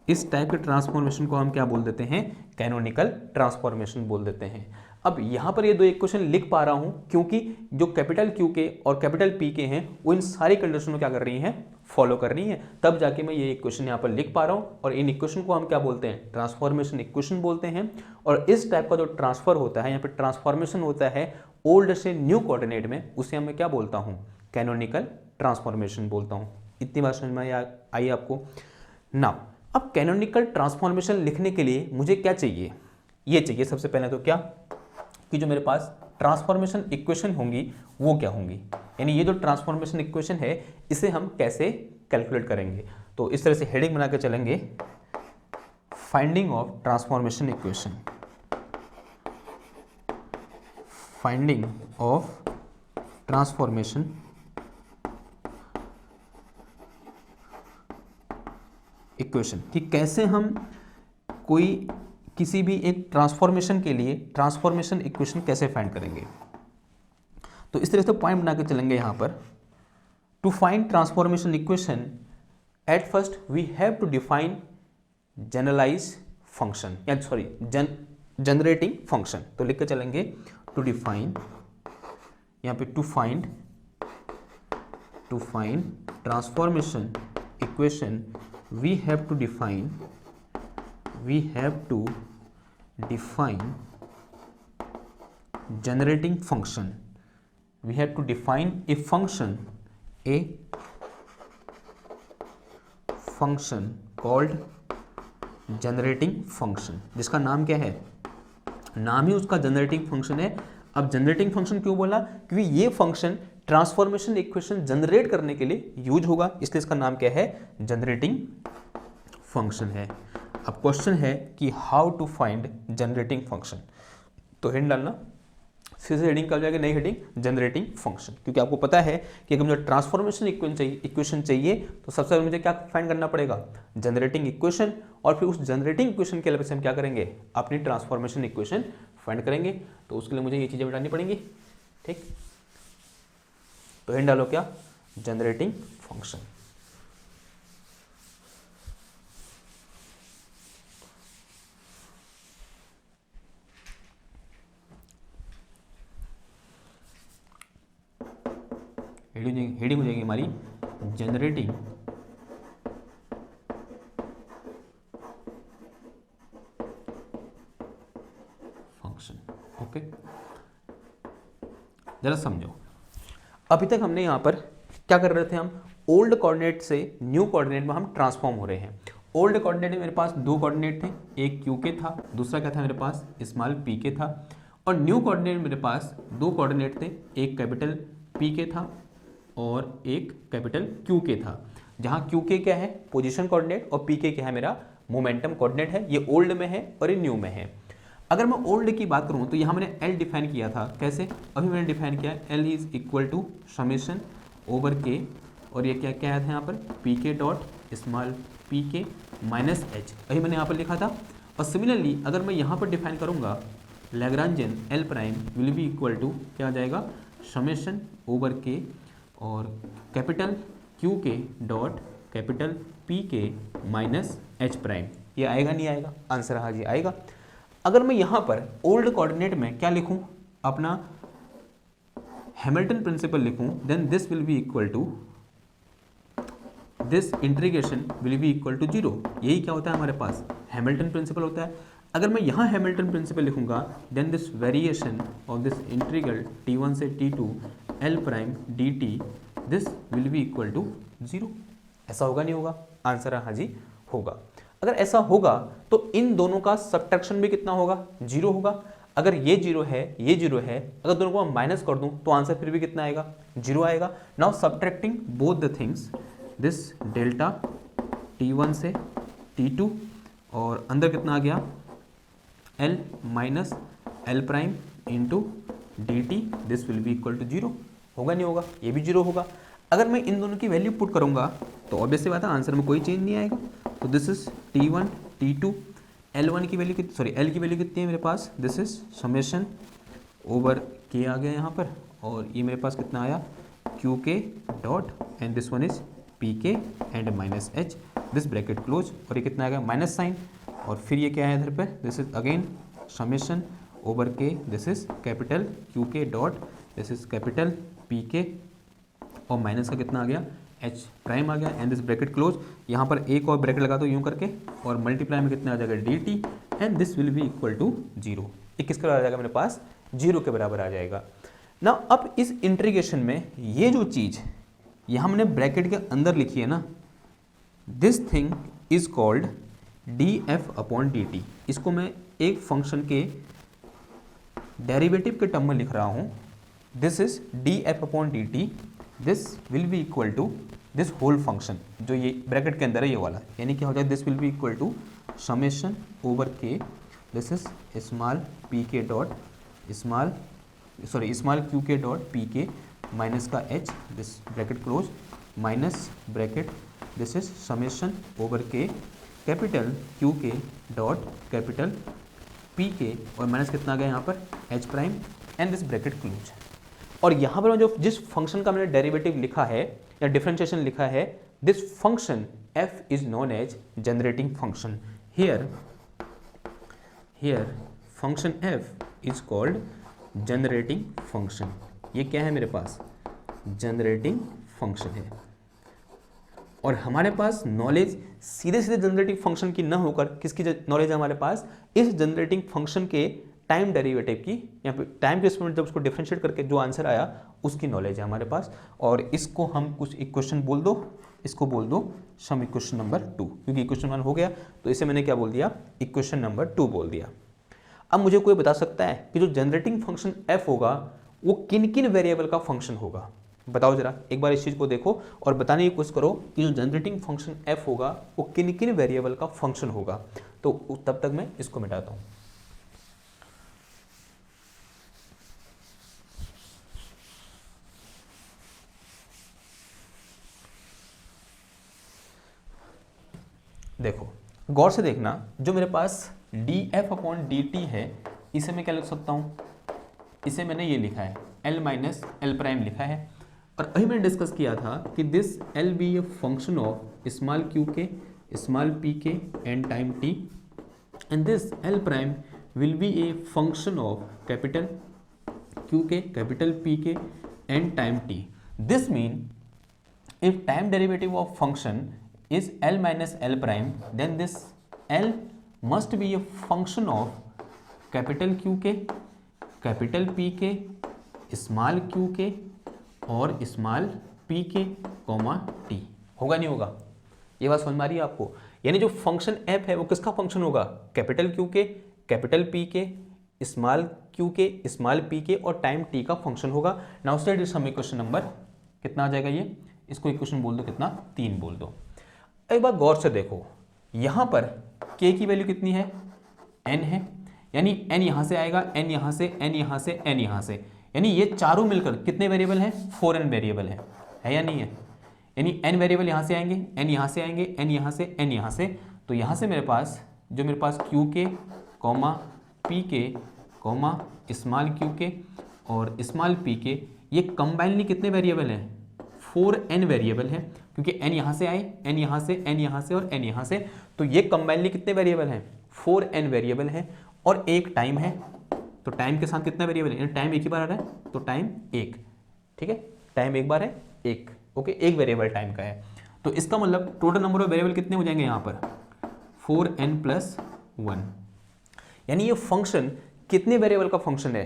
इस टाइप के ट्रांसफॉर्मेशन को हम क्या बोल देते हैं, कैनोनिकल ट्रांसफॉर्मेशन बोल देते हैं। अब यहाँ पर ये दो इक्वेशन लिख पा रहा हूँ क्योंकि जो कैपिटल क्यू के और कैपिटल पी के हैं वो इन सारी कंडीशन को क्या कर रही हैं, फॉलो कर रही हैं, तब जाके मैं ये इक्वेशन यहाँ पर लिख पा रहा हूँ। और इन इक्वेशन को हम क्या बोलते हैं, ट्रांसफॉर्मेशन इक्वेशन बोलते हैं। और इस टाइप का जो ट्रांसफर होता है, यहाँ पर ट्रांसफॉर्मेशन होता है ओल्ड से न्यू कोऑर्डिनेट में, उसे मैं क्या बोलता हूँ, कैनोनिकल ट्रांसफॉर्मेशन बोलता हूँ। इतनी बात समझ में आई आपको। नाउ अब कैनोनिकल ट्रांसफॉर्मेशन लिखने के लिए मुझे क्या चाहिए, ये चाहिए सबसे पहले तो क्या, कि जो मेरे पास ट्रांसफॉर्मेशन इक्वेशन होंगी वो क्या होंगी, यानी ये जो ट्रांसफॉर्मेशन इक्वेशन है इसे हम कैसे कैलकुलेट करेंगे। तो इस तरह से हेडिंग बना के चलेंगे, finding of transformation equation, finding of transformation equation, कि कैसे हम कोई किसी भी एक ट्रांसफॉर्मेशन के लिए ट्रांसफॉर्मेशन इक्वेशन कैसे फाइंड करेंगे। तो इस तरह से पॉइंट बना के चलेंगे यहाँ पर। To find transformation equation at first we have to define generalise function या सॉरी जनरेटिंग फंक्शन। तो लिख के चलेंगे टू डिफाइन, यहाँ पे to find transformation equation we have to define generating function. We have to define a function called generating function, जिसका नाम क्या है, नाम ही उसका जनरेटिंग फंक्शन है। अब जनरेटिंग फंक्शन क्यों बोला, क्योंकि ये फंक्शन ट्रांसफॉर्मेशन इक्वेशन जनरेट करने के लिए यूज होगा, इसलिए इसका नाम क्या है, जनरेटिंग फंक्शन है। अब क्वेश्चन है कि how to find generating function, तो हेडिंग डालना, फिर से हेडिंग कब जाएगा, नई हेडिंग जनरेटिंग फंक्शन, क्योंकि आपको पता है कि अगर मुझे ट्रांसफॉर्मेशन इक्वेशन चाहिए तो सबसे पहले मुझे क्या फाइंड करना पड़ेगा, जनरेटिंग इक्वेशन, और फिर उस जनरेटिंग इक्वेशन के अलावा से हम क्या करेंगे, अपनी ट्रांसफॉर्मेशन इक्वेशन फाइंड करेंगे। तो उसके लिए मुझे ये चीज़ें बतानी पड़ेंगी, ठीक। तो हेडिंग डालो क्या, जनरेटिंग फंक्शन। हेडिंग हो जाएगी हमारी जनरेटिंग फंक्शन। ओके, जरा समझो, अभी तक हमने यहां पर क्या कर रहे थे, हम ओल्ड कोऑर्डिनेट से न्यू कोऑर्डिनेट में हम ट्रांसफॉर्म हो रहे हैं। ओल्ड कोऑर्डिनेट में मेरे पास दो कोऑर्डिनेट थे, एक क्यू के था, दूसरा क्या था मेरे पास, स्मॉल पी के था। और न्यू कोऑर्डिनेट में मेरे पास दो कोऑर्डिनेट थे, एक कैपिटल पी के था और एक कैपिटल क्यू के था, जहां क्यू के क्या है, पोजीशन कोऑर्डिनेट, और पी के क्या है, मेरा मोमेंटम कोऑर्डिनेट है। ये ओल्ड में है और ये न्यू में है। अगर मैं ओल्ड की बात करूं तो यहां मैंने एल डिफाइन किया था, कैसे, अभी मैंने डिफाइन किया, L is equal to summation over k, और ये क्या क्या आया था यहाँ पर, पी के dot small P k minus H, अभी मैंने यहाँ पर लिखा था। और सिमिलरली अगर मैं यहाँ पर डिफाइन करूँगा, Lagrangian L prime will be equal to क्या आ जाएगा, समेशन ओवर के और कैपिटल क्यू के dot capital P k minus H prime. ये आएगा नहीं आएगा, आंसर हाँ जी आएगा। अगर मैं यहाँ पर ओल्ड कोऑर्डिनेट में क्या लिखूँ, अपना हैमिल्टन प्रिंसिपल लिखूँ, then this will be equal to, this integration will be equal to 0। यही क्या होता है हमारे पास, हैमिल्टन प्रिंसिपल होता है। अगर मैं यहाँ हैमिल्टन प्रिंसिपल लिखूँगा, then this variation of this integral t1 से t2 L prime D T, this will be equal to 0। ऐसा होगा नहीं होगा, आंसर हाँ जी होगा। अगर ऐसा होगा तो इन दोनों का सब्ट्रैक्शन भी कितना होगा, 0 होगा। अगर ये 0 है, ये 0 है, अगर दोनों को मैं माइनस कर दूं तो आंसर फिर भी कितना आएगा, 0 आएगा। Now subtracting both the things, this delta t1 से t2 और अंदर कितना आ गया, l minus L prime into d T, this will be equal to 0। होगा नहीं होगा, ये भी 0 होगा। अगर मैं इन दोनों की वैल्यू पुट करूंगा तो ऑब्वियसली बात है आंसर में कोई चेंज नहीं आएगा। तो this is t1 t2, l1 की वैल्यू कितनी, सॉरी l की वैल्यू कितनी है मेरे पास, this is summation over k आ गया यहाँ पर, और ये मेरे पास कितना आया, क्यू के dot and this one is P के and minus H, this bracket close, और ये कितना आ गया, माइनस साइन, और फिर ये क्या है इधर पे, this is again summation over के, दिस इज कैपिटल क्यू के dot, this is capital P k, और माइनस का कितना आ गया, एच प्राइम आ गया, एंड दिस ब्रैकेट क्लोज। यहाँ पर एक और ब्रैकेट लगा दो यूं करके, और मल्टीप्लाई में कितना आ जाएगा, d t, and this will be equal to 0। ये किसके बराबर आ जाएगा, मेरे पास 0 के बराबर आ जाएगा ना। अब इस इंटीग्रेशन में ये जो चीज़ यहाँ हमने ब्रैकेट के अंदर लिखी है ना, this thing is called D F upon d T. इसको मैं एक फंक्शन के डेरिवेटिव के टर्म में लिख रहा हूँ, this is d F upon d T, this will be equal to this whole function, जो ये ब्रैकेट के अंदर है ये वाला, यानी क्या हो जाए, this will be equal to summation over के, दिस इज स्मॉल पी के dot small, sorry small Q के डॉट पी के माइनस का H, this bracket close, minus bracket, this is summation over के कैपिटल क्यू के dot capital P k, और minus कितना आ गया यहाँ पर, H prime, and this bracket close. और यहाँ पर जो जिस फंक्शन का मैंने डेरिवेटिव लिखा है या डिफरेंशिएशन लिखा है, this function f is known as generating function. Here function f is called generating function. ये क्या है मेरे पास? जनरेटिंग फंक्शन है। और हमारे पास नॉलेज सीधे सीधे जनरेटिंग फंक्शन की न होकर किसकी नॉलेज है हमारे पास? इस जनरेटिंग फंक्शन के टाइम डेरिवेटिव की, यहाँ पे टाइम के रिस्पेक्ट जब उसको डिफरेंशिएट करके जो आंसर आया उसकी नॉलेज है हमारे पास। और इसको हम कुछ इक्वेशन बोल दो, इसको बोल दो सम इक्वेशन नंबर 2, क्योंकि इक्वेशन 1 हो गया तो इसे मैंने क्या बोल दिया? इक्वेशन नंबर 2 बोल दिया। अब मुझे कोई बता सकता है कि जो जनरेटिंग फंक्शन f होगा वो किन किन वेरिएबल का फंक्शन होगा? बताओ जरा, एक बार इस चीज को देखो और बताने की कोशिश करो कि जो जनरेटिंग फंक्शन f होगा वो किन किन वेरिएबल का फंक्शन होगा। तो तब तक मैं इसको मिटाता हूं। देखो गौर से देखना, जो मेरे पास df/dt है इसे मैं क्या लिख सकता हूं? इसे मैंने ये लिखा है L माइनस एल प्राइम लिखा है। और अभी मैंने डिस्कस किया था कि this L be a function of small Q के, स्मॉल पी के and time t, and this L prime will be a function of capital Q k, capital P के and time t. This mean if time derivative of function is L minus L prime, then this L must be a function of capital Q के, capital P के, small q के और small p के, t. होगा नहीं होगा? ये बात समझ में आ रही है आपको? यानी जो फंक्शन f है वो किसका फंक्शन होगा? Capital Q k, capital P k, small q k, small p k और टाइम t का फंक्शन होगा। Now state this some equation number कितना आ जाएगा? ये इसको इक्वेशन बोल दो, कितना? 3 बोल दो। एक बार गौर से देखो, यहां पर k की वैल्यू कितनी है? n है, यानी n यहां से आएगा, n यहां से, n यहां से, n यहां से, यानी ये चारों मिलकर कितने वेरिएबल हैं? 4n वेरिएबल है या नहीं है? यानी n वेरिएबल यहां से आएंगे, n यहां से आएंगे, n यहां से, n यहां से, तो यहां से मेरे पास q के, p के, स्मॉल q के और स्मॉल p के, ये कंबाइनली कितने वेरिएबल हैं? 4n वेरिएबल है, क्योंकि n यहाँ से आए, n यहाँ से, n यहाँ से और n यहाँ से, तो ये कंबाइनली कितने वेरिएबल हैं? 4n वेरिएबल है। और एक टाइम है, तो टाइम के साथ कितना वेरिएबल है? टाइम एक ही बार आ रहा है, तो टाइम 1, ठीक है, टाइम एक बार है 1, ओके, एक वेरिएबल टाइम का है। तो इसका मतलब टोटल नंबर ऑफ वेरिएबल कितने हो जाएंगे यहाँ पर? 4n + 1। यानी ये फंक्शन कितने वेरिएबल का फंक्शन है?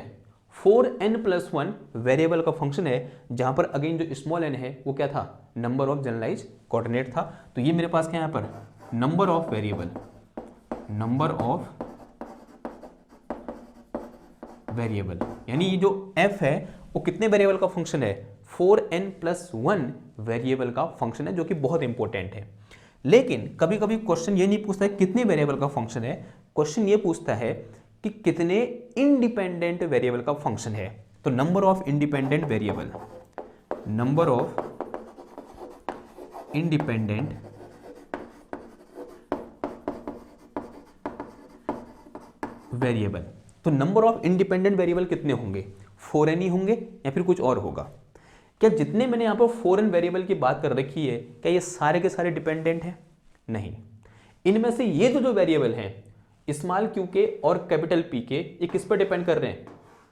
4n + 1 वेरिएबल का फंक्शन है, जहां पर अगेन जो स्मॉल n है वो क्या था? नंबर ऑफ जनरलाइज कोऑर्डिनेट था। तो ये मेरे पास क्या है यहाँ पर? Number of variable, number of variable, यानी ये जो f है वो कितने वेरिएबल का फंक्शन है? 4n + 1 वेरिएबल का फंक्शन है, जो कि बहुत इंपॉर्टेंट है। लेकिन कभी कभी क्वेश्चन ये नहीं पूछता है कितने वेरिएबल का फंक्शन है, क्वेश्चन ये पूछता है कि कितने इंडिपेंडेंट वेरिएबल का फंक्शन है। तो number of independent variable, number of independent variable, तो नंबर ऑफ इंडिपेंडेंट वेरिएबल कितने होंगे? 4n ही होंगे या फिर कुछ और होगा? क्या जितने मैंने यहाँ पर 4n वेरिएबल की बात कर रखी है, क्या ये सारे के सारे डिपेंडेंट हैं? नहीं, इनमें से ये जो वेरिएबल हैं स्मॉल क्यू के और कैपिटल पी के, ये किस पर डिपेंड कर रहे हैं?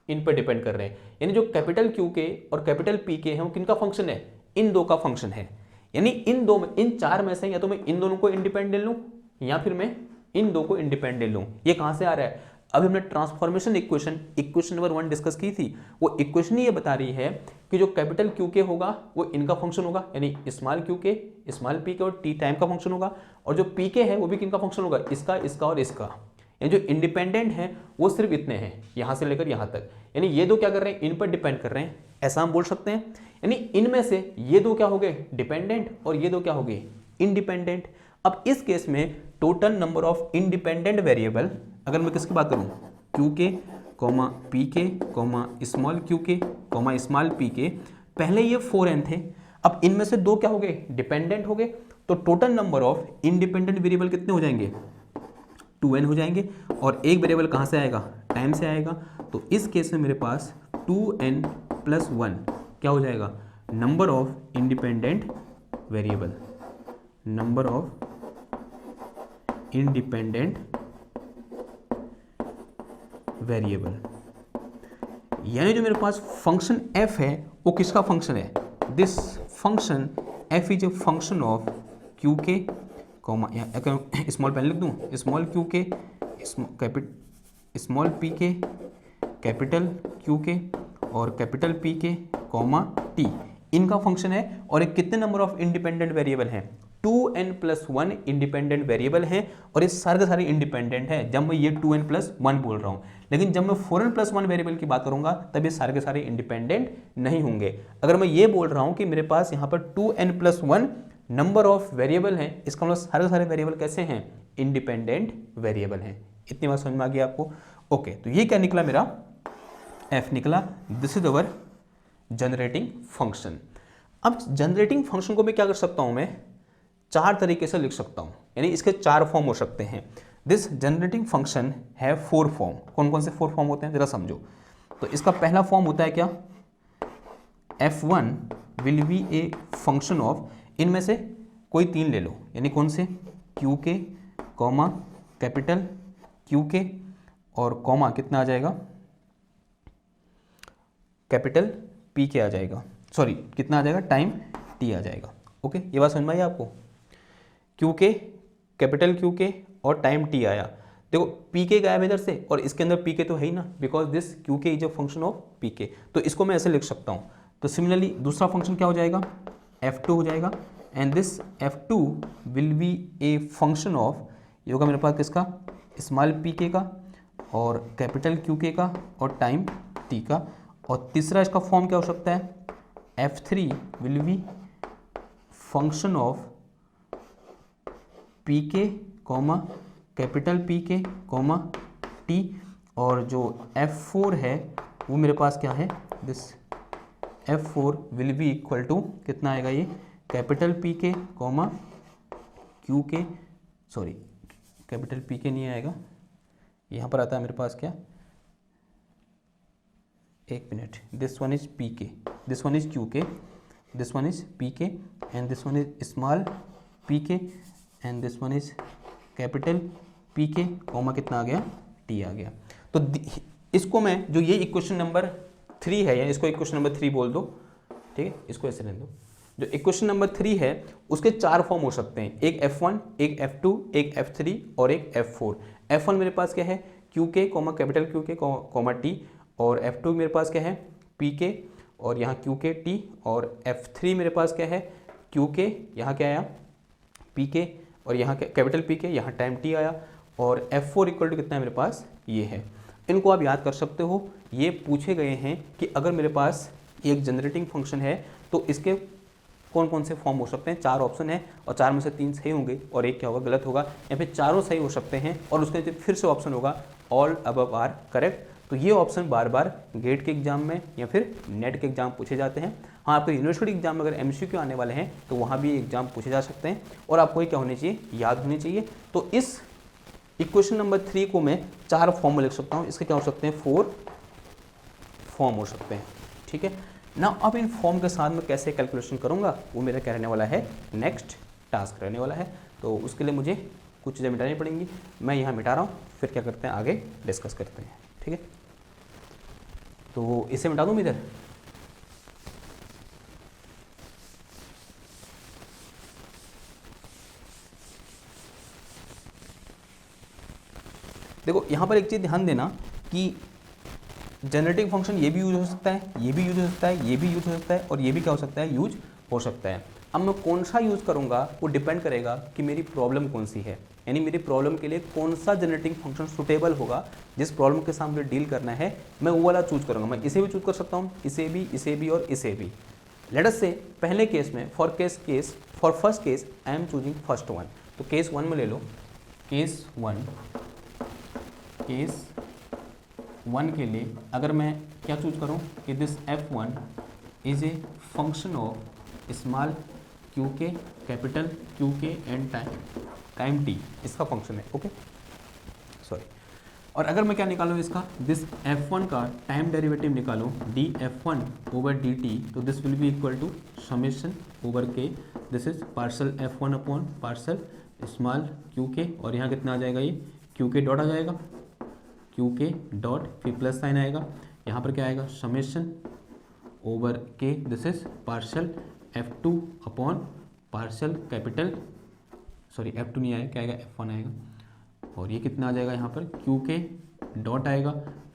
इन पर डिपेंड कर रहे हैं। यानी जो कैपिटल क्यू के और कैपिटल पी के हैं वो किनका फंक्शन है? इन दो का फंक्शन है। यानी इन दो में, इन चार में से या तो मैं इन दोनों को इंडिपेंडेंट लूं या फिर मैं इन दो को इंडिपेंडेंट लूं। ये कहां से आ रहा है? अभी हमने ट्रांसफॉर्मेशन इक्वेशन नंबर 1 डिस्कस की थी। वो इक्वेशन ये बता रही है कि जो कैपिटल क्यू के होगा वो इनका फंक्शन होगा, यानी स्मॉल क्यू के, स्मॉल पी के और टी टाइम का फंक्शन होगा, और जो पी के है वो भी किनका फंक्शन होगा? इसका, इसका और इसका। यानी जो इंडिपेंडेंट है वो सिर्फ इतने हैं, यहां से लेकर यहां तक। यानी ये दो क्या कर रहे हैं? इन पर डिपेंड कर रहे हैं, ऐसा हम बोल सकते हैं। यानी इनमें से ये दो क्या हो गए? डिपेंडेंट, और ये दो क्या हो गए? इंडिपेंडेंट। अब इस केस में total number of independent variable, अगर मैं किसकी बात करूं? Q K, P K, small Q के, स्मॉल पी के, पहले ये 4n थे, अब इनमें से दो क्या हो गए? डिपेंडेंट हो गए। तो total number of independent variable कितने हो जाएंगे? 2n हो जाएंगे। और एक वेरिएबल कहां से आएगा? टाइम से आएगा। तो इस केस में मेरे पास 2n+1 क्या हो जाएगा, number of independent variable, number of independent variable. यानी जो मेरे पास फंक्शन f है वो किसका फंक्शन है, this function f is a function of Q के कॉमा, स्मॉल पेन लिख दूँ, स्मॉल क्यू के small P k capital Q के और कैपिटल पी के कॉमा टी, इनका फंक्शन है। और एक कितने नंबर ऑफ इंडिपेंडेंट वेरिएबल हैं, 2n+1 इंडिपेंडेंट वेरिएबल हैं और ये सारे के सारे इंडिपेंडेंट है जब मैं ये 2n+1 बोल रहा हूँ। लेकिन जब मैं 4n+1 वेरिएबल की बात करूंगा तब ये सारे के सारे इंडिपेंडेंट नहीं होंगे। अगर मैं ये बोल रहा हूँ कि मेरे पास यहाँ पर 2n+1 नंबर ऑफ वेरिएबल हैं, इसका मतलब सारे के सारे वेरिएबल कैसे हैं, इंडिपेंडेंट वेरिएबल हैं। इतनी बात समझ में आ गई आपको। ओके, तो ये क्या निकला, मेरा f निकला। This is our generating function. अब जनरेटिंग फंक्शन को मैं क्या कर सकता हूं, मैं चार तरीके से लिख सकता हूं, यानी इसके चार फॉर्म हो सकते हैं। दिस जनरेटिंग फंक्शन है 4 फॉर्म। कौन कौन से 4 फॉर्म होते हैं जरा समझो। तो इसका पहला फॉर्म होता है क्या, f1 will be a function of, इनमें से कोई 3 ले लो, यानी कौन से, क्यू के कॉमा कैपिटल क्यू के और कॉमा कितना आ जाएगा, कैपिटल पी के आ जाएगा, सॉरी कितना आ जाएगा, टाइम टी आ जाएगा। ओके, ये बात समझ में आई आपको। क्यू के कैपिटल क्यू के और टाइम टी आया। देखो पी के गायब इधर से और इसके अंदर पी के तो है ही ना, बिकॉज दिस क्यू के is a function of p के, तो इसको मैं ऐसे लिख सकता हूँ। तो सिमिलरली दूसरा फंक्शन क्या हो जाएगा, f2 हो जाएगा, and this f2 will be a function of, ये होगा मेरे पास किसका, स्मॉल पी के का और कैपिटल क्यू के का और टाइम टी का। और तीसरा इसका फॉर्म क्या हो सकता है, f3 will be function of p के कॉमा कैपिटल पी के कॉमा टी, और जो f4 है वो मेरे पास क्या है, this f4 will be equal to कितना आएगा, ये कैपिटल पी के comma Q k, sorry capital P k नहीं आएगा, यहाँ पर आता है मेरे पास क्या, एक minute, this one is P के, दिस वन इज क्यू के, दिस वन इज पी के and this one is small P के and this one is capital P के कॉमा कितना आ गया, टी आ गया। तो इसको मैं, जो ये इक्वेशन नंबर 3 है, या इसको इक्वेशन नंबर 3 बोल दो, ठीक है, इसको ऐसे रहने दो। जो इक्वेशन नंबर 3 है उसके 4 फॉर्म हो सकते हैं, एक f1, एक f2, एक f3 और एक f4। f1 मेरे पास क्या है, क्यू के कॉमा कैपिटल क्यू के कॉमा टी, और f2 मेरे पास क्या है, पी के और यहाँ क्यू के टी, और f3 मेरे पास क्या है, क्यू के, यहाँ क्या आया, पी के और यहाँ कैपिटल पी के, यहाँ टाइम टी आया, और f4 इक्वल टू कितना है मेरे पास, ये है। इनको आप याद कर सकते हो। ये पूछे गए हैं कि अगर मेरे पास एक जनरेटिंग फंक्शन है तो इसके कौन कौन से फॉर्म हो सकते हैं, 4 ऑप्शन है और 4 में से 3 सही होंगे और एक क्या होगा, गलत होगा, या फिर चारों सही हो सकते हैं और उसके नीचे फिर से ऑप्शन होगा ऑल अबव आर करेक्ट। तो ये ऑप्शन बार बार गेट के एग्जाम में या फिर नेट के एग्जाम पूछे जाते हैं। हाँ, आपको यूनिवर्सिटी एग्जाम में अगर MCQ आने वाले हैं तो वहाँ भी एग्जाम पूछे जा सकते हैं और आपको ये क्या होनी चाहिए, याद होनी चाहिए। तो इस इक्वेशन नंबर 3 को मैं 4 फॉर्म में लिख सकता हूँ। इसके क्या हो सकते हैं, 4 फॉर्म हो सकते हैं, ठीक है ना। अब इन फॉर्म के साथ मैं कैसे कैलकुलेशन करूँगा वो मेरा क्या रहने वाला है, नेक्स्ट टास्क रहने वाला है। तो उसके लिए मुझे कुछ चीज़ें मिटानी पड़ेंगी, मैं यहाँ मिटा रहा हूँ, फिर क्या करते हैं आगे डिस्कस करते हैं, ठीक है। तो इसे मिटा दूँ इधर, देखो यहाँ पर एक चीज़ ध्यान देना कि जनरेटिंग फंक्शन ये भी यूज हो सकता है, ये भी यूज हो सकता है, ये भी यूज हो सकता है और ये भी क्या हो सकता है, यूज हो सकता है। अब मैं कौन सा यूज़ करूँगा वो डिपेंड करेगा कि मेरी प्रॉब्लम कौन सी है, यानी मेरी प्रॉब्लम के लिए कौन सा जनरेटिंग फंक्शन सुटेबल होगा, जिस प्रॉब्लम के साथ मुझे डील करना है मैं वो वाला चूज करूँगा। मैं इसे भी चूज कर सकता हूँ, इसे भी और इसे भी। लेट अस से पहले केस में for first case I am choosing first one. तो केस 1 में ले लो, केस 1 के लिए अगर मैं क्या चूज करूं कि this f1 is a function of small Q k capital Q के एंड टाइम टी, इसका फंक्शन है, ओके सॉरी। और अगर मैं क्या निकालूँ इसका, दिस F1 का टाइम डेरिवेटिव निकालूँ dF1 ओवर dt, तो this will be equal to summation over के, this is partial F1 upon partial small QK, और यहाँ कितना आ जाएगा, ये QK डॉट आ जाएगा, QK डॉट, फिर प्लस साइन आएगा, यहाँ पर क्या आएगा समेशन ओवर के, this is parcel F2 upon partial capital, sorry F2 नहीं आएगा, क्या आएगा F1 आएगा, और ये कितना आ जाएगा यहाँ पर QK डॉट आएगा,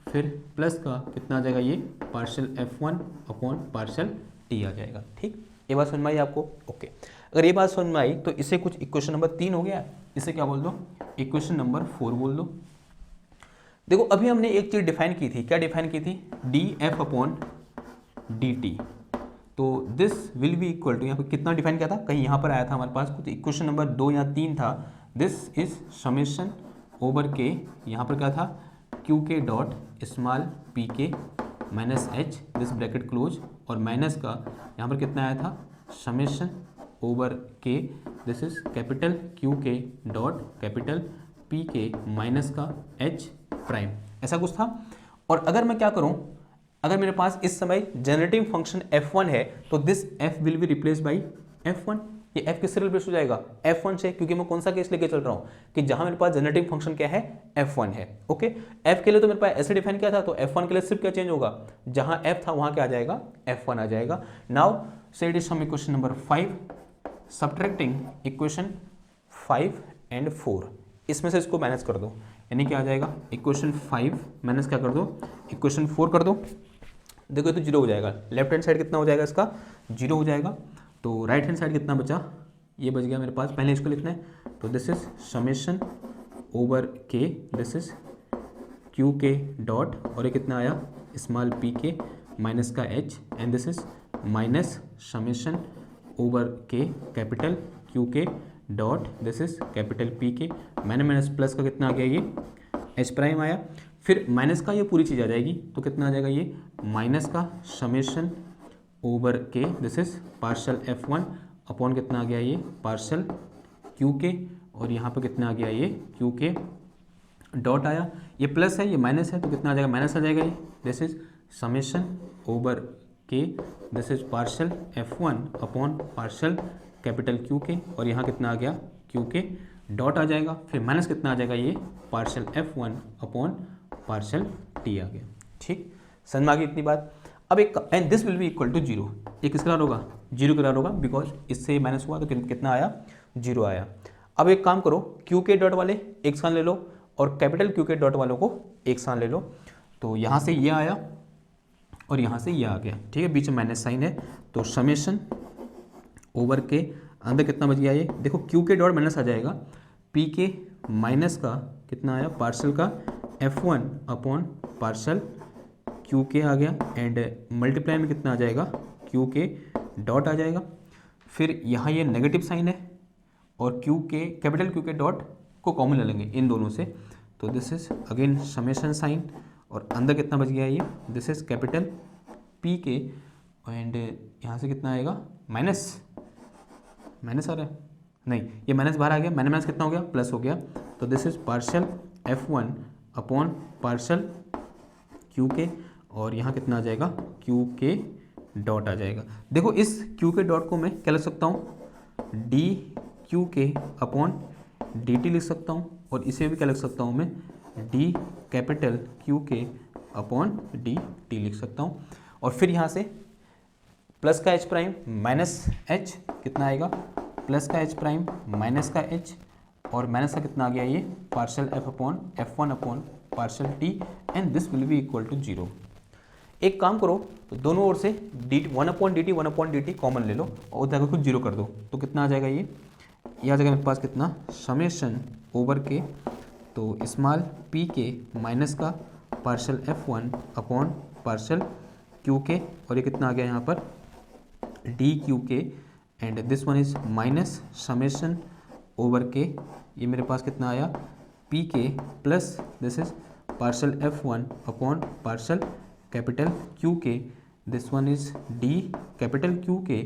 फिर प्लस का कितना आ जाएगा, ये partial F1 upon partial T आ जाएगा। ठीक, ये बात समझ में आई आपको? ओके, अगर ये बात समझ में आई तो इसे कुछ इक्वेशन नंबर 3 हो गया, इसे क्या बोल दो, इक्वेशन नंबर 4 बोल दो। देखो अभी हमने एक चीज़ डिफाइन की थी, क्या डिफाइन की थी, dF अपॉन dt, तो this will be equal to, यहाँ पर कितना डिफाइन किया था, कहीं यहाँ पर आया था हमारे पास कुछ इक्वेशन नंबर 2 या 3 था, दिस इज समेशन ओवर के, यहाँ पर क्या था QK dot small PK minus H, this bracket close, और माइनस का यहाँ पर कितना आया था समेशन ओवर के, this is capital QK dot capital PK minus का H प्राइम, ऐसा कुछ था। और अगर मैं क्या करूँ, अगर मेरे पास इस समय जनरेटिंग फंक्शन F1 है तो this F will be replace by F1, ये F किससे रिप्लेस हो जाएगा, F1 से, क्योंकि मैं कौन सा केस लेके चल रहा हूँ कि जहां मेरे पास जनरेटिंग फंक्शन क्या है, F1 है। ओके, F के लिए तो मेरे पास ऐसे डिफाइन किया था, तो F1 के लिए सिर्फ क्या चेंज होगा, जहां F था वहां क्या आ जाएगा, F1 आ जाएगा। नाउ से it is from equation number 5, subtracting equation 5 and 4, इसमें से इसको माइनस कर दो, यानी क्या आ जाएगा, इक्वेशन 5 माइनस क्या कर दो, इक्वेशन 4 कर दो। देखो ये तो जीरो हो जाएगा, लेफ्ट हैंड साइड कितना हो जाएगा इसका, जीरो हो जाएगा, तो राइट हैंड साइड कितना बचा, ये बच गया मेरे पास, पहले इसको लिखना है, तो दिस इज समेशन ओवर के, दिस इज QK डॉट, और ये कितना आया स्मॉल PK माइनस का H, and this is minus summation over के capital QK dot, this is capital PK, मैंने माइनस प्लस का कितना आ गया, ये H प्राइम आया, फिर माइनस का ये पूरी चीज़ आ जाएगी, तो कितना आ जाएगा, ये माइनस का समेशन ओवर के, this is partial F1 upon कितना आ गया, ये पार्शल QK, और यहाँ पे कितना आ गया, ये QK डॉट आया, ये प्लस है ये माइनस है, तो कितना आ जाएगा, माइनस आ जाएगा, ये दिस इज समेशन ओवर के, this is partial F1 upon partial capital QK, और यहाँ कितना आ गया, QK डॉट आ जाएगा, फिर माइनस कितना आ जाएगा, ये partial F1 upon partial T आ गया। ठीक, समझ में आ गई इतनी बात। अब एक, and this will be equal to zero, ये किस करार होगा, जीरो करार होगा, बिकॉज इससे माइनस हुआ तो कितना आया, जीरो आया। अब एक काम करो, QK डॉट वाले एक साथ ले लो और कैपिटल QK डॉट वालों को एक साथ ले लो, तो यहाँ से ये आया और यहाँ से ये आ गया, ठीक है, बीच में माइनस साइन है, तो समेशन ओवर के अंदर कितना बच गया, ये देखो QK डॉट माइनस आ जाएगा, PK माइनस का कितना आया, पार्सल का F1 अपॉन पार्सल QK आ गया, एंड मल्टीप्लाई में कितना आ जाएगा, QK डॉट आ जाएगा, फिर यहाँ ये नेगेटिव साइन है और QK कैपिटल QK डॉट को कॉमन ले लेंगे इन दोनों से, तो this is again summation sign, और अंदर कितना बच गया, ये this is capital PK, and यहाँ से कितना आएगा, माइनस, माइनस आ रहा है, नहीं ये माइनस बाहर आ गया, माइनस कितना हो गया, प्लस हो गया, तो this is partial F1 upon partial QK, और यहाँ कितना आ जाएगा, QK डॉट आ जाएगा। देखो इस QK डॉट को मैं क्या लिख सकता हूँ, DQK अपॉन DT लिख सकता हूँ, और इसे भी क्या लिख सकता हूँ मैं, D capital QK upon DT लिख सकता हूँ, और फिर यहाँ से प्लस का H प्राइम माइनस H कितना आएगा, प्लस का H प्राइम माइनस का H, और माइनस का कितना आ गया, ये partial F1 upon partial T, and this will be equal to zero. एक काम करो, तो दोनों ओर से one upon d t common ले लो और उधर कुछ जीरो कर दो, तो कितना आ जाएगा, ये आ जाएगा मेरे पास कितना, समेशन ओवर के, तो स्मॉल PK माइनस का partial F1 upon partial QK, और ये कितना आ गया यहाँ पर, DQK, and this one is minus summation over के, ये मेरे पास कितना आया, PK plus this is partial F1 upon partial capital QK, this one is D capital QK,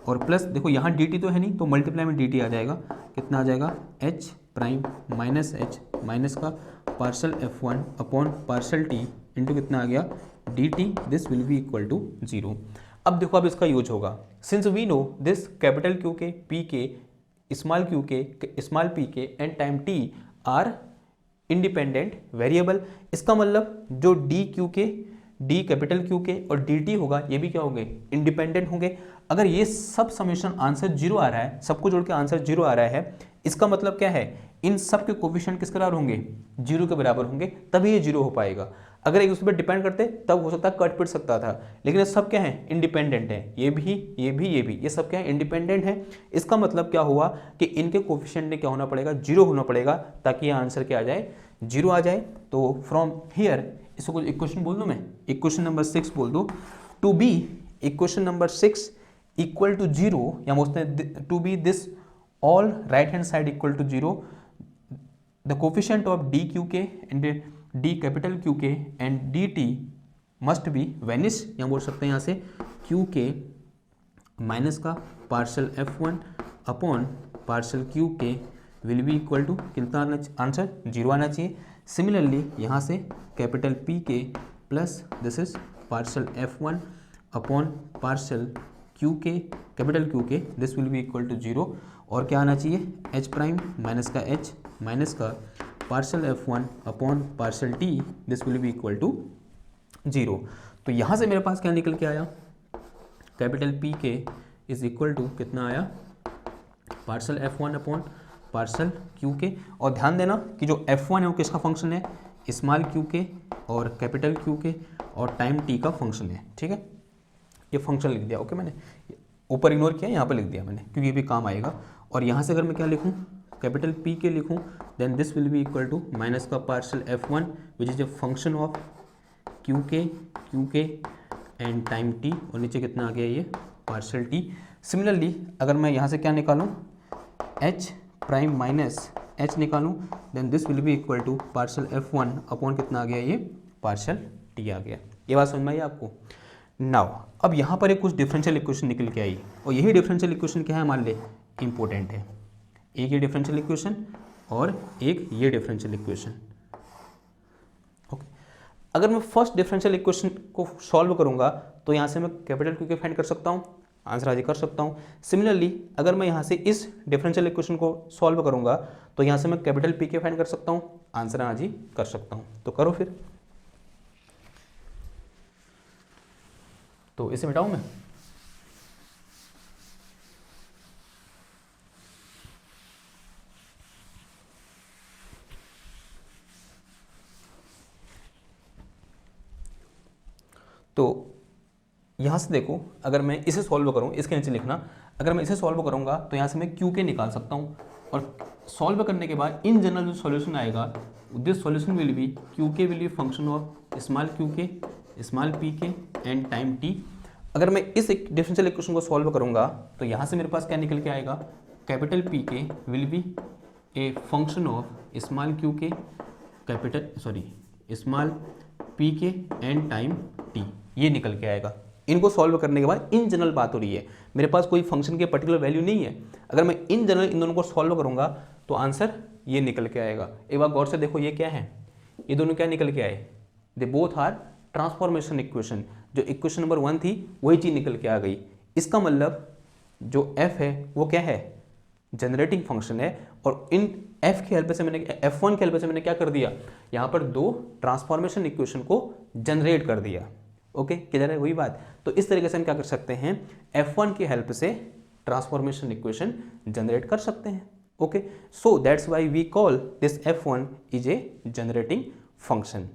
और प्लस देखो यहाँ DT तो है नहीं, तो मल्टीप्लाई में DT आ जाएगा, कितना आ जाएगा, H prime minus H minus का partial F1 upon partial T into कितना आ गया D T, this will be equal to 0। अब देखो अब इसका यूज होगा, since we know this capital Q K, P K, small Q के, स्मॉल पी के and time T are independent variable. इसका मतलब जो D Q K, D capital Q के और डी टी होगा ये भी क्या होंगे, इंडिपेंडेंट होंगे। अगर ये सब समेशन आंसर 0 आ रहा है, सबको जोड़ के आंसर 0 आ रहा है, इसका मतलब क्या है, इन सब के कोफिशिएंट किसके बराबर होंगे, 0 के बराबर होंगे, तभी ये 0 हो पाएगा। अगर एक दूसरे पर डिपेंड करते तब हो सकता है कट पिट सकता था, लेकिन ये सब क्या है, इंडिपेंडेंट है। ये भी, ये भी, ये भी, ये सब क्या है, इंडिपेंडेंट है। इसका मतलब क्या हुआ कि इनके कोफिशिएंट ने क्या होना पड़ेगा, 0 होना पड़ेगा, ताकि ये आंसर क्या आ जाए, 0 आ जाए। तो फ्रॉम हियर इसको कुछ इक्वेशन बोल दूं मैं, इक्वेशन नंबर 6 बोल दूं, to be equation number 6 equal to 0, या बोलते हैं to be this all right hand side equal to 0, the coefficient of d Q के एंड डी कैपिटल क्यू के and d t must be vanish, या बोल सकते हैं यहाँ से क्यू के माइनस का partial F1 upon partial q के विल बी इक्वल टू कितना आंसर 0 आना चाहिए। सिमिलरली यहाँ से capital P k plus this is partial F1 upon partial q k, capital Q के, this will be equal to 0। और क्या आना चाहिए, H प्राइम माइनस का H माइनस का partial F1 upon partial T, this will be equal to 0। तो यहाँ से मेरे पास क्या निकल के आया, कैपिटल P के इज इक्वल टू कितना आया, partial F1 upon partial q के। और ध्यान देना कि जो F1 है वो किसका फंक्शन है, स्मॉल क्यू के और कैपिटल क्यू के और टाइम टी का फंक्शन है। ठीक है, ये फंक्शन लिख दिया, ओके, मैंने ऊपर इग्नोर किया, यहाँ पर लिख दिया मैंने, क्योंकि ये भी काम आएगा। और यहाँ से अगर मैं क्या लिखूँ, कैपिटल P के लिखूँ, then this will be equal to minus का partial F1 which is a function of Q के एंड टाइम टी, और नीचे कितना आ गया ये पार्शल टी। सिमिलरली अगर मैं यहाँ से क्या निकालूँ, H प्राइम माइनस H निकालूँ, then this will be equal to partial F1 upon कितना आ गया, ये पार्शल T आ गया। ये बात समझ में आई आपको। नाउ अब यहाँ पर एक कुछ डिफरेंशियल इक्वेशन निकल के आई, और यही डिफरेंशियल इक्वेशन क्या है हमारे लिए इंपॉर्टेंट है। एक ये डिफरेंशियल इक्वेशन और एक ये डिफरेंशियल इक्वेशन। ओके, अगर मैं फर्स्ट डिफरेंशियल इक्वेशन को सॉल्व करूंगा तो यहाँ से मैं कैपिटल क्यू के फाइंड कर सकता हूँ, आंसर आज कर सकता हूँ। सिमिलरली अगर मैं यहाँ से इस डिफरेंशियल इक्वेशन को सॉल्व करूंगा तो यहाँ से मैं कैपिटल पी के फाइंड कर सकता हूँ, आंसर आज ही कर सकता हूँ। तो करो फिर, तो इसे मिटाऊं मैं, तो यहाँ से देखो अगर मैं इसे सॉल्व करूँ, इसके नीचे लिखना, अगर मैं इसे सॉल्व करूँगा तो यहाँ से मैं क्यू के निकाल सकता हूँ, और सॉल्व करने के बाद इन जनरल जो सॉल्यूशन आएगा, this solution will be Q के will be function of small Q के, स्मॉल पी के एंड टाइम टी। अगर मैं इस डिफरेंशियल इक्वेशन को सॉल्व करूँगा तो यहाँ से मेरे पास क्या निकल के आएगा, capital P k will be a function of small Q k, capital small P के एंड टाइम टी, ये निकल के आएगा। इनको सॉल्व करने के बाद इन जनरल बात हो रही है, मेरे पास कोई फंक्शन के पर्टिकुलर वैल्यू नहीं है, अगर मैं इन जनरल इन दोनों को सॉल्व करूंगा तो आंसर ये निकल के आएगा। एक बार गौर से देखो ये क्या है, ये दोनों क्या निकल के आए, they both are transformation equation. जो इक्वेशन नंबर 1 थी वही चीज निकल के आ गई। इसका मतलब जो f है वो क्या है, जनरेटिंग फंक्शन है, और इन f की हेल्प से मैंने, F1 की हेल्प से मैंने क्या कर दिया, यहाँ पर दो ट्रांसफॉर्मेशन इक्वेशन को जनरेट कर दिया। ओके, क्लियर है वही बात। तो इस तरीके से हम क्या कर सकते हैं, F1 की हेल्प से ट्रांसफॉर्मेशन इक्वेशन जनरेट कर सकते हैं। Okay, so that's why we call this F1 is a generating function.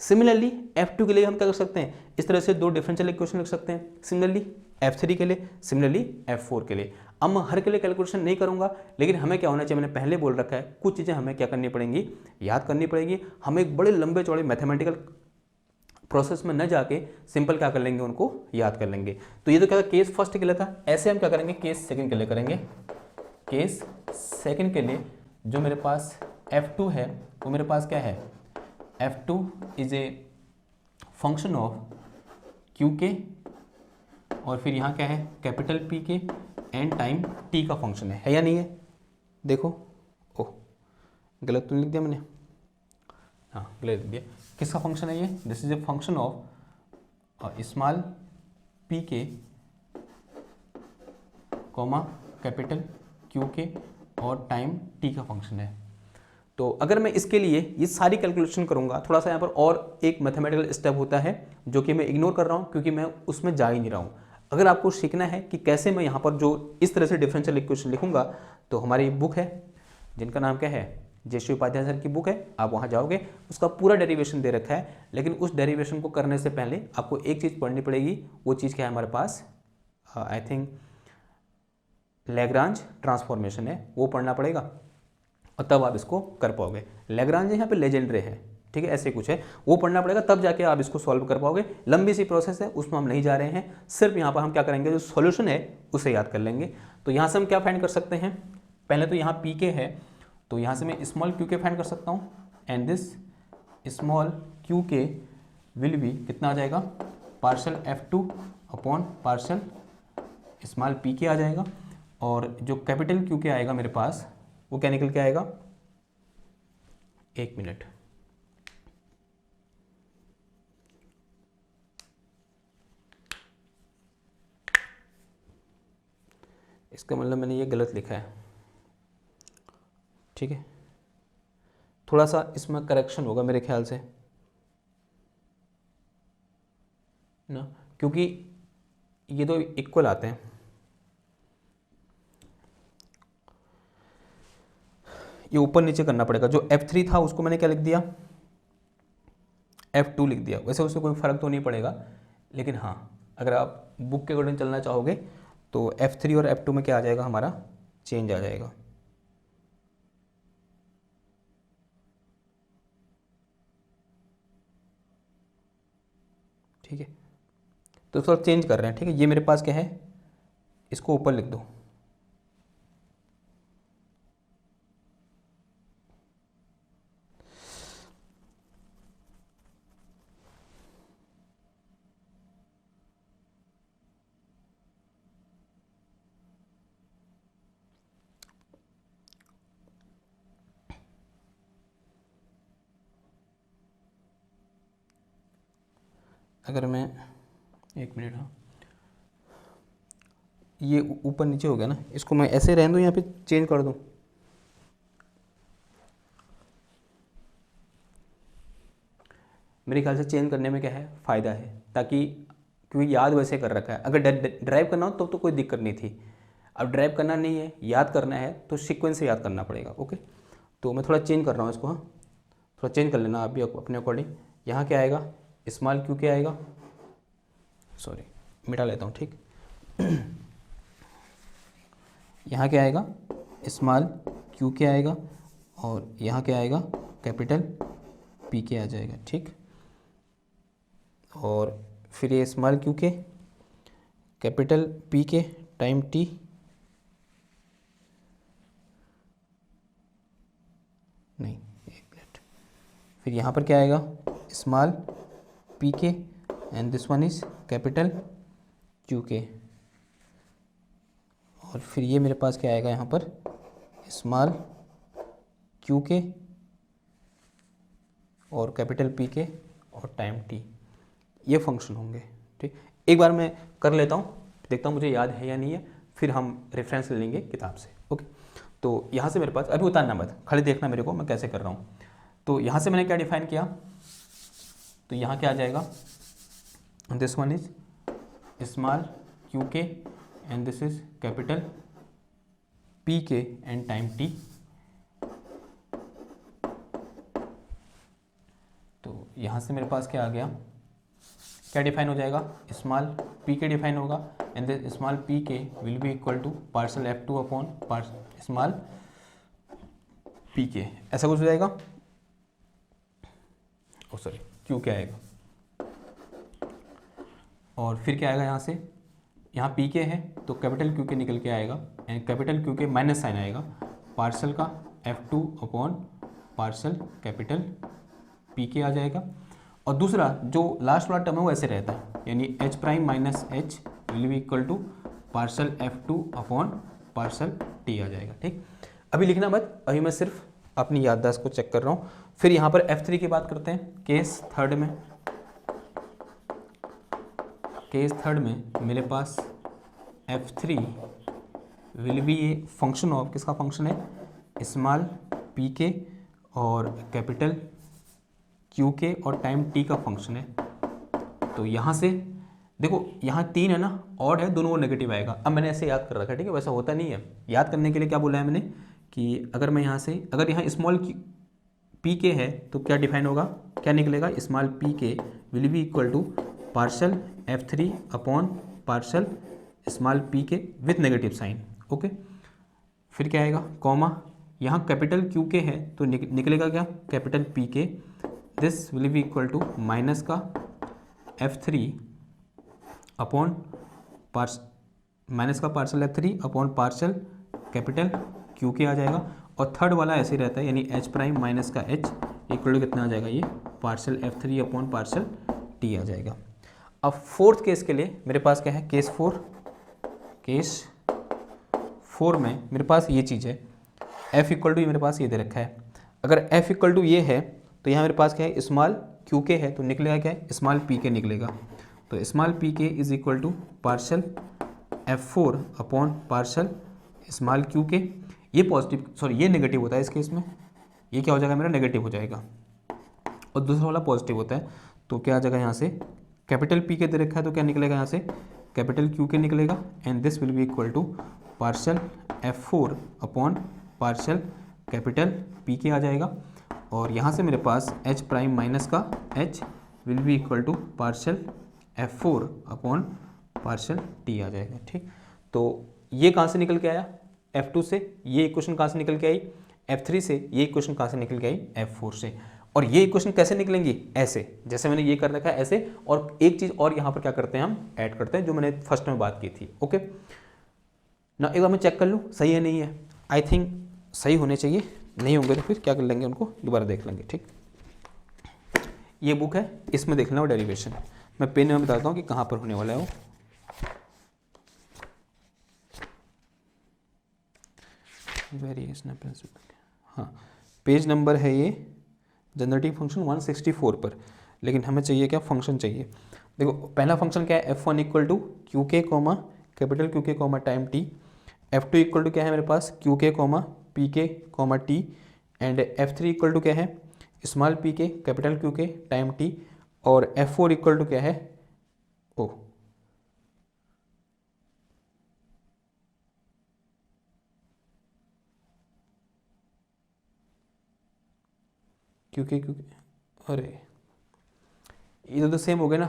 Similarly F2 के लिए हम क्या कर सकते हैं, इस तरह से दो डिफरेंशियल इक्वेशन लिख सकते हैं, सिमिलरली F3 के लिए, सिमिलरली F4 के लिए। अब मैं हर के लिए कैलकुलेशन नहीं करूंगा, लेकिन हमें क्या होना चाहिए, मैंने पहले बोल रखा है, कुछ चीज़ें हमें क्या करनी पड़ेंगी, याद करनी पड़ेगी। हम एक बड़े लंबे चौड़े मैथमेटिकल प्रोसेस में न जाके सिंपल क्या कर लेंगे, उनको याद कर लेंगे। तो ये तो क्या केस फर्स्ट के लिए था, ऐसे हम क्या करेंगे, केस सेकंड के लिए करेंगे। केस सेकंड के लिए जो मेरे पास F2 है वो मेरे पास क्या है, F2 is a function of Q के, और फिर यहाँ क्या है, कैपिटल P के एंड टाइम T का फंक्शन है या नहीं है। देखो, ओह गलत तो लिख दिया मैंने, हाँ गलत लिख दिया। किसका फंक्शन है ये? This is a function of small P के कॉमा कैपिटल क्यू के और टाइम टी का फंक्शन है। तो अगर मैं इसके लिए ये सारी कैलकुलेशन करूंगा, थोड़ा सा यहाँ पर और एक मैथमेटिकल स्टेप होता है जो कि मैं इग्नोर कर रहा हूँ क्योंकि मैं उसमें जा ही नहीं रहा हूँ। अगर आपको सीखना है कि कैसे मैं यहाँ पर जो इस तरह से डिफरेंशियल इक्वेशन लिखूंगा, तो हमारी बुक है जिनका नाम क्या है, जे.सी. उपाध्याय सर की बुक है, आप वहाँ जाओगे, उसका पूरा डेरिवेशन दे रखा है। लेकिन उस डेरिवेशन को करने से पहले आपको एक चीज़ पढ़नी पड़ेगी। वो चीज़ क्या है हमारे पास, आई थिंक लैग्रांज ट्रांसफॉर्मेशन है, वो पढ़ना पड़ेगा और तब आप इसको कर पाओगे। लैग्रांज यहाँ पे लेजेंड्रे है, ठीक है, ऐसे कुछ है, वो पढ़ना पड़ेगा तब जाके आप इसको सॉल्व कर पाओगे। लंबी सी प्रोसेस है, उसमें हम नहीं जा रहे हैं, सिर्फ यहाँ पर हम क्या करेंगे, जो सॉल्यूशन है उसे याद कर लेंगे। तो यहाँ से हम क्या फाइंड कर सकते हैं, पहले तो यहाँ पी के है, तो यहाँ से मैं स्मॉल क्यू के फाइंड कर सकता हूँ, एंड दिस स्मॉल क्यू के विल बी कितना आ जाएगा, partial F2 upon partial small P k आ जाएगा। और जो कैपिटल क्यू के आएगा मेरे पास, वो क्या निकल के आएगा, 1 मिनट, इसका मतलब मैंने ये गलत लिखा है, ठीक है, थोड़ा सा इसमें करेक्शन होगा मेरे ख्याल से ना, क्योंकि ये तो इक्वल आते हैं। ये ऊपर नीचे करना पड़ेगा। जो F3 था उसको मैंने क्या लिख दिया, F2 लिख दिया। वैसे उससे कोई फ़र्क तो नहीं पड़ेगा, लेकिन हाँ अगर आप बुक के अकॉर्डिंग चलना चाहोगे तो F3 और F2 में क्या आ जाएगा, हमारा चेंज आ जाएगा। ठीक है, तो थोड़ा चेंज कर रहे हैं, ठीक है। ये मेरे पास क्या है, इसको ऊपर लिख दो, अगर मैं 1 मिनट, हाँ ये ऊपर नीचे हो गया ना, इसको मैं ऐसे रहने दूँ, यहाँ पे चेंज कर दूँ, मेरे ख्याल से चेंज करने में क्या है फ़ायदा है, ताकि क्योंकि याद वैसे कर रखा है। अगर ड्राइव करना हो तब तो कोई दिक्कत नहीं थी, अब ड्राइव करना नहीं है, याद करना है, तो सीक्वेंस से याद करना पड़ेगा। ओके, तो मैं थोड़ा चेंज कर रहा हूँ इसको, हाँ थोड़ा चेंज कर लेना आप भी अपने अकॉर्डिंग। यहाँ क्या आएगा, स्मॉल क्यू क्या आएगा, सॉरी मिटा लेता हूँ, ठीक यहाँ क्या आएगा, स्मॉल क्यू के आएगा, और यहाँ क्या आएगा, कैपिटल पी के आ जाएगा, ठीक। और फिर ये small Q k capital P के टाइम टी, नहीं 1 मिनट, फिर यहाँ पर क्या आएगा, स्मॉल पी के and this one is capital Q के, और फिर ये मेरे पास क्या आएगा, यहाँ पर स्मॉल क्यू के और कैपिटल पी के और टाइम टी, ये फंक्शन होंगे, ठीक। एक बार मैं कर लेता हूँ, देखता हूँ मुझे याद है या नहीं है, फिर हम रेफरेंस ले लेंगे किताब से। ओके, तो यहाँ से मेरे पास, अभी उतारना मत, खाली देखना मेरे को मैं कैसे कर रहा हूँ। तो यहाँ से मैंने क्या डिफाइन किया, तो यहाँ क्या आ जाएगा, this one is small Q के and this is capital P के एंड टाइम टी। तो यहाँ से मेरे पास क्या आ गया, क्या डिफाइन हो जाएगा, स्मॉल पी के डिफाइन होगा, and this small P k will be equal to partial F2 upon partial small P k, ऐसा कुछ हो जाएगा। ओ सॉरी, क्यू क्या आएगा, और फिर क्या आएगा, यहाँ से यहाँ पी के है तो कैपिटल क्यू के निकल के आएगा, and capital Q k minus sign आएगा, पार्सल का F2 upon partial capital P k आ जाएगा। और दूसरा जो लास्ट वाला टर्म है वो ऐसे रहता है, यानी H prime minus H will be equal to partial F2 upon partial T आ जाएगा, ठीक। अभी लिखना मत, अभी मैं सिर्फ अपनी याददाश्त को चेक कर रहा हूँ। फिर यहाँ पर F3 की बात करते हैं। केस थर्ड में मेरे पास F3 will be a function of, किसका फंक्शन है, स्मॉल pk और कैपिटल qk और टाइम t का फंक्शन है। तो यहाँ से देखो, यहाँ 3 है ना, ऑड है, दोनों को नेगेटिव आएगा। अब मैंने ऐसे याद कर रखा है, ठीक है, वैसा होता नहीं है। याद करने के लिए क्या बोला है मैंने कि अगर मैं यहाँ से, अगर यहाँ स्मॉल पी के है तो क्या डिफाइन होगा, क्या निकलेगा, small P k will be equal to partial F3 upon partial small P k with negative sign. Okay, फिर क्या आएगा, कॉमा, यहाँ कैपिटल क्यू के है तो निकलेगा क्या, कैपिटल पी के, this will be equal to minus का F3 अपॉन माइनस का partial F3 upon partial capital Q के आ जाएगा। और थर्ड वाला ऐसे ही रहता है, यानी H प्राइम माइनस का H इक्वल टू कितना आ जाएगा, ये partial F3 upon partial T आ जाएगा। अब फोर्थ केस के लिए मेरे पास क्या है, केस 4 में मेरे पास ये चीज़ है, F इक्वल टू, ये मेरे पास ये दे रखा है। अगर F इक्वल टू ये है तो यहाँ मेरे पास क्या है, स्मॉल क्यू के है तो निकलेगा क्या है, स्मॉल पी के निकलेगा। तो small P k is equal to partial F4 upon partial small Q k. ये पॉजिटिव, सॉरी ये नेगेटिव होता है इस केस में, ये क्या हो जाएगा मेरा, नेगेटिव हो जाएगा, और दूसरा वाला पॉजिटिव होता है। तो क्या आ जाएगा, यहाँ से कैपिटल पी के दे रखा है तो क्या निकलेगा, यहाँ से कैपिटल क्यू के निकलेगा, and this will be equal to partial F4 upon partial capital P k आ जाएगा। और यहाँ से मेरे पास H प्राइम माइनस का H will be equal to partial F4 upon partial T आ जाएगा। ठीक, तो ये कहाँ से निकल के आया, F2 से। ये इक्वेशन कहाँ से निकल के आई, F3 से। ये इक्वेशन कहाँ से निकल के आई, F4 से। और ये इक्वेशन कैसे निकलेंगी, ऐसे, जैसे मैंने ये कर रखा है ऐसे। और एक चीज़ और यहाँ पर क्या करते हैं, हम ऐड करते हैं, जो मैंने फर्स्ट में बात की थी। ओके ना, एक बार मैं चेक कर लूँ सही है नहीं है। आई थिंक सही होने चाहिए, नहीं होंगे तो फिर क्या कर लेंगे, उनको दोबारा देख लेंगे। ठीक, ये बुक है, इसमें देख लेना वो डेरिवेशन। मैं पेन में बताता हूँ कि कहाँ पर होने वाला है वो। वेरिएशन प्रिंसिपल, हाँ, पेज नंबर है ये जनरेटिंग फंक्शन 164 पर। लेकिन हमें चाहिए क्या, फंक्शन चाहिए। देखो पहला फंक्शन क्या है, F1 इक्वल टू क्यू के कॉमा कैपिटल क्यू के comma time t. F2 equal to क्या है मेरे पास, क्यू के कॉमा पी के comma t. And F3 equal to क्या है, small P k capital Q k time T. और F4 इक्वल टू क्या है, ओ क्योंकि अरे ये तो सेम हो गए ना,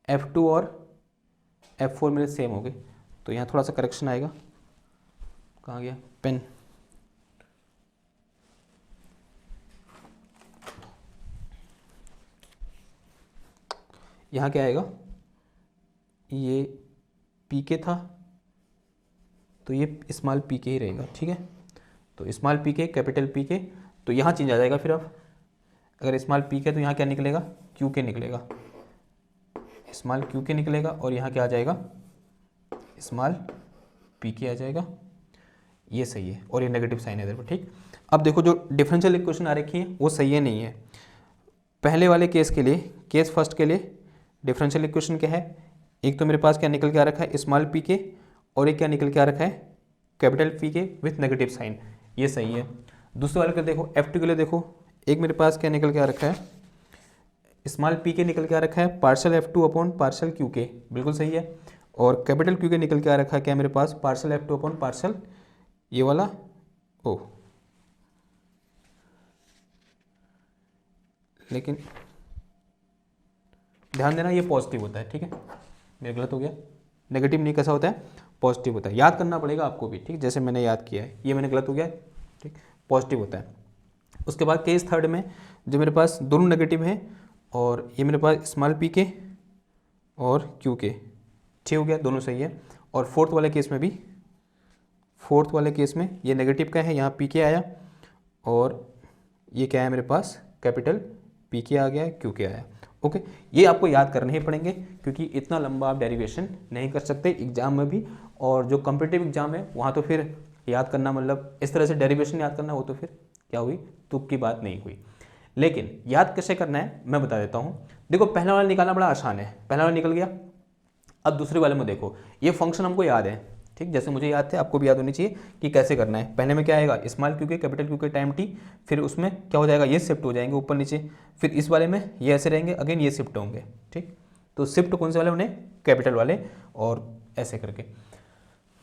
F2 और F4 मेरे सेम हो गए। तो यहाँ थोड़ा सा करेक्शन आएगा। कहाँ गया पेन, यहाँ क्या आएगा, ये पी के था तो ये स्मॉल पी के ही रहेगा। ठीक है, तो small P k capital P के, तो यहाँ चेंज आ जाएगा। फिर अब अगर स्मॉल पी के तो यहाँ क्या निकलेगा, क्यू के निकलेगा, स्मॉल क्यू के निकलेगा। और यहाँ क्या आ जाएगा, स्मॉल पी के आ जाएगा। ये सही है, और ये नेगेटिव साइन है इधर पर। ठीक, अब देखो जो डिफरेंशियल इक्वेशन आ रखी है वो सही है नहीं है। पहले वाले केस के लिए, केस फर्स्ट के लिए डिफरेंशियल इक्वेशन क्या है, एक तो मेरे पास क्या निकल के आ रखा है, स्मॉल पी के, और एक क्या निकल के आ रखा है, capital P k with negative sign. ये सही है। दूसरे वाले के देखो, F2 के लिए देखो, एक मेरे पास क्या निकल के आ रखा है, स्मॉल पी के निकल के आ रखा है partial F2 upon partial q के, बिल्कुल सही है। और कैपिटल क्यू के निकल के आ रखा है क्या मेरे पास, पार्शल F2 अपॉन पार्शल ये वाला ओ, लेकिन ध्यान देना ये पॉजिटिव होता है। ठीक है, मेरा गलत हो गया, नेगेटिव नहीं, कैसा होता है, पॉजिटिव होता है। याद करना पड़ेगा आपको भी। ठीक, जैसे मैंने याद किया है, ये मैंने गलत हो गया। ठीक, पॉजिटिव होता है। उसके बाद केस थर्ड में जो मेरे पास दोनों नेगेटिव हैं, और ये मेरे पास स्मॉल पी के और क्यू के, ठीक हो गया, दोनों सही है। और फोर्थ वाले केस में भी, फोर्थ वाले केस में ये नेगेटिव का है, यहाँ पी के आया, और ये क्या है मेरे पास, कैपिटल पी के आ गया है, क्यू के आया। ओके, ये आपको याद करने ही पड़ेंगे, क्योंकि इतना लंबा आप डेरिवेशन नहीं कर सकते एग्जाम में भी। और जो कॉम्पिटिटिव एग्जाम है वहाँ तो फिर याद करना, मतलब इस तरह से डेरिवेशन याद करना, वो तो फिर क्या हुई, तुक की बात नहीं हुई। लेकिन याद कैसे करना है मैं बता देता हूँ। देखो पहला वाला निकालना बड़ा आसान है, पहला वाला निकल गया। अब दूसरे वाले में देखो, ये फंक्शन हमको याद है, ठीक, जैसे मुझे याद थे आपको भी याद होनी चाहिए कि कैसे करना है। पहले में क्या आएगा, small Q k capital Q k time T, फिर उसमें क्या हो जाएगा, ये शिफ्ट हो जाएंगे ऊपर नीचे, फिर इस वाले में ये ऐसे रहेंगे, अगेन ये शिफ्ट होंगे, ठीक। तो शिफ्ट कौन से वाले होने, कैपिटल वाले, और ऐसे करके।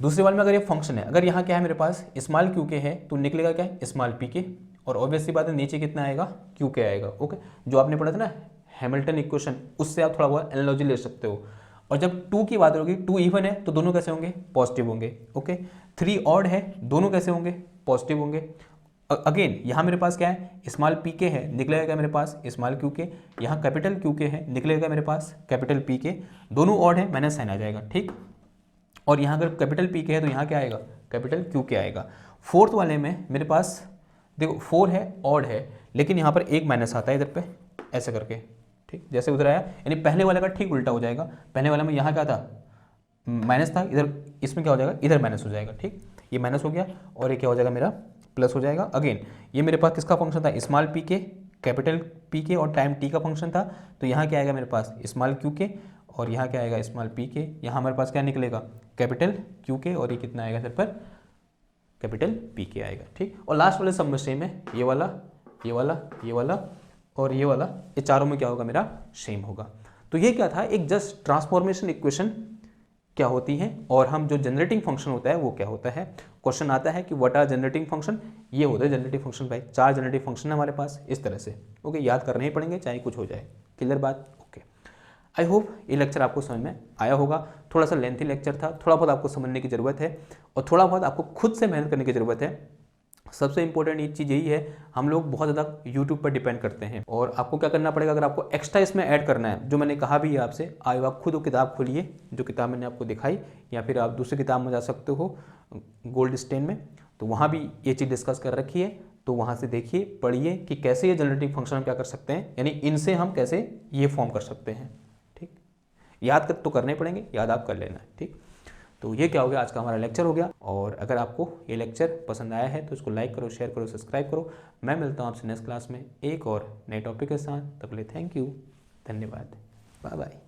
दूसरे वाले में अगर ये फंक्शन है, अगर यहाँ क्या है मेरे पास स्मॉल क्यू के है तो निकलेगा क्या, स्मॉल पी के, और ऑब्वियसली बात है नीचे कितना आएगा, क्यू के आएगा। ओके, जो आपने पढ़ा था ना हैमिल्टन इक्वेशन, उससे आप थोड़ा बहुत एनालॉजी ले सकते हो। और जब 2 की बात होगी, 2 इवन है तो दोनों कैसे होंगे, पॉजिटिव होंगे। ओके, 3 ऑड है, दोनों कैसे होंगे, पॉजिटिव होंगे। अगेन यहाँ मेरे पास क्या है, स्मॉल पी के है, निकलेगा क्या मेरे पास, स्मॉल क्यू के। यहाँ कैपिटल क्यू के है, निकलेगा मेरे पास कैपिटल पी के। दोनों ऑड है, माइनस साइन आ जाएगा, ठीक। और यहाँ अगर कैपिटल पी के है तो यहाँ क्या आएगा, कैपिटल क्यू के आएगा। फोर्थ वाले में मेरे पास देखो 4 है, ऑड है, लेकिन यहाँ पर एक माइनस आता है इधर पे, ऐसे करके, ठीक, जैसे उधर आया, यानी पहले वाले का ठीक उल्टा हो जाएगा। पहले वाले में यहाँ क्या था, माइनस था, इधर इसमें क्या हो जाएगा, इधर माइनस हो जाएगा, ठीक। ये माइनस हो गया और ये क्या हो जाएगा मेरा, प्लस हो जाएगा। अगेन ये मेरे पास किसका फंक्शन था, small P k, capital P k और टाइम टी का फंक्शन था। तो यहाँ क्या आएगा मेरे पास, स्मॉल क्यू के, और यहाँ क्या आएगा, स्मॉल पी के। यहाँ हमारे पास क्या निकलेगा, कैपिटल क्यू के, और ये कितना आएगा इधर पर, कैपिटल पी के आएगा, ठीक। और लास्ट वाले सब में सेम है, ये वाला, ये वाला, ये वाला और ये वाला, ये चारों में क्या होगा मेरा, सेम होगा। तो ये क्या था, एक जस्ट ट्रांसफॉर्मेशन इक्वेशन क्या होती है, और हम जो जनरेटिंग फंक्शन होता है वो क्या होता है। क्वेश्चन आता है कि व्हाट आर जनरेटिंग फंक्शन, ये होता है जनरेटिंग फंक्शन। भाई 4 जनरेटिंग फंक्शन है हमारे पास, इस तरह से। ओके, याद करने ही पड़ेंगे चाहे कुछ हो जाए। क्लियर बात, ओके। आई होप ये लेक्चर आपको समझ में आया होगा। थोड़ा सा लेंथी लेक्चर था, थोड़ा बहुत आपको समझने की ज़रूरत है और थोड़ा बहुत आपको खुद से मेहनत करने की ज़रूरत है। सबसे इंपॉर्टेंट एक चीज़ यही है, हम लोग बहुत ज़्यादा यूट्यूब पर डिपेंड करते हैं, और आपको क्या करना पड़ेगा, अगर आपको एक्स्ट्रा इसमें ऐड करना है, जो मैंने कहा भी है आपसे, आप खुद वो किताब खोलिए, जो किताब मैंने आपको दिखाई, या फिर आप दूसरी किताब में जा सकते हो गोल्ड स्टैंड में, तो वहाँ भी ये चीज़ डिस्कस कर रखी है। तो वहाँ से देखिए, पढ़िए कि कैसे ये जनरेटिंग फंक्शन हम क्या कर सकते हैं, यानी इनसे हम कैसे ये फॉर्म कर सकते हैं, ठीक। याद तो करने पड़ेंगे, याद आप कर लेना, ठीक। तो ये क्या हो गया, आज का हमारा लेक्चर हो गया। और अगर आपको ये लेक्चर पसंद आया है तो इसको लाइक करो, शेयर करो, सब्सक्राइब करो। मैं मिलता हूँ आपसे नेक्स्ट क्लास में एक और नए टॉपिक के साथ। तब तक के लिए थैंक यू, धन्यवाद, बाय बाय।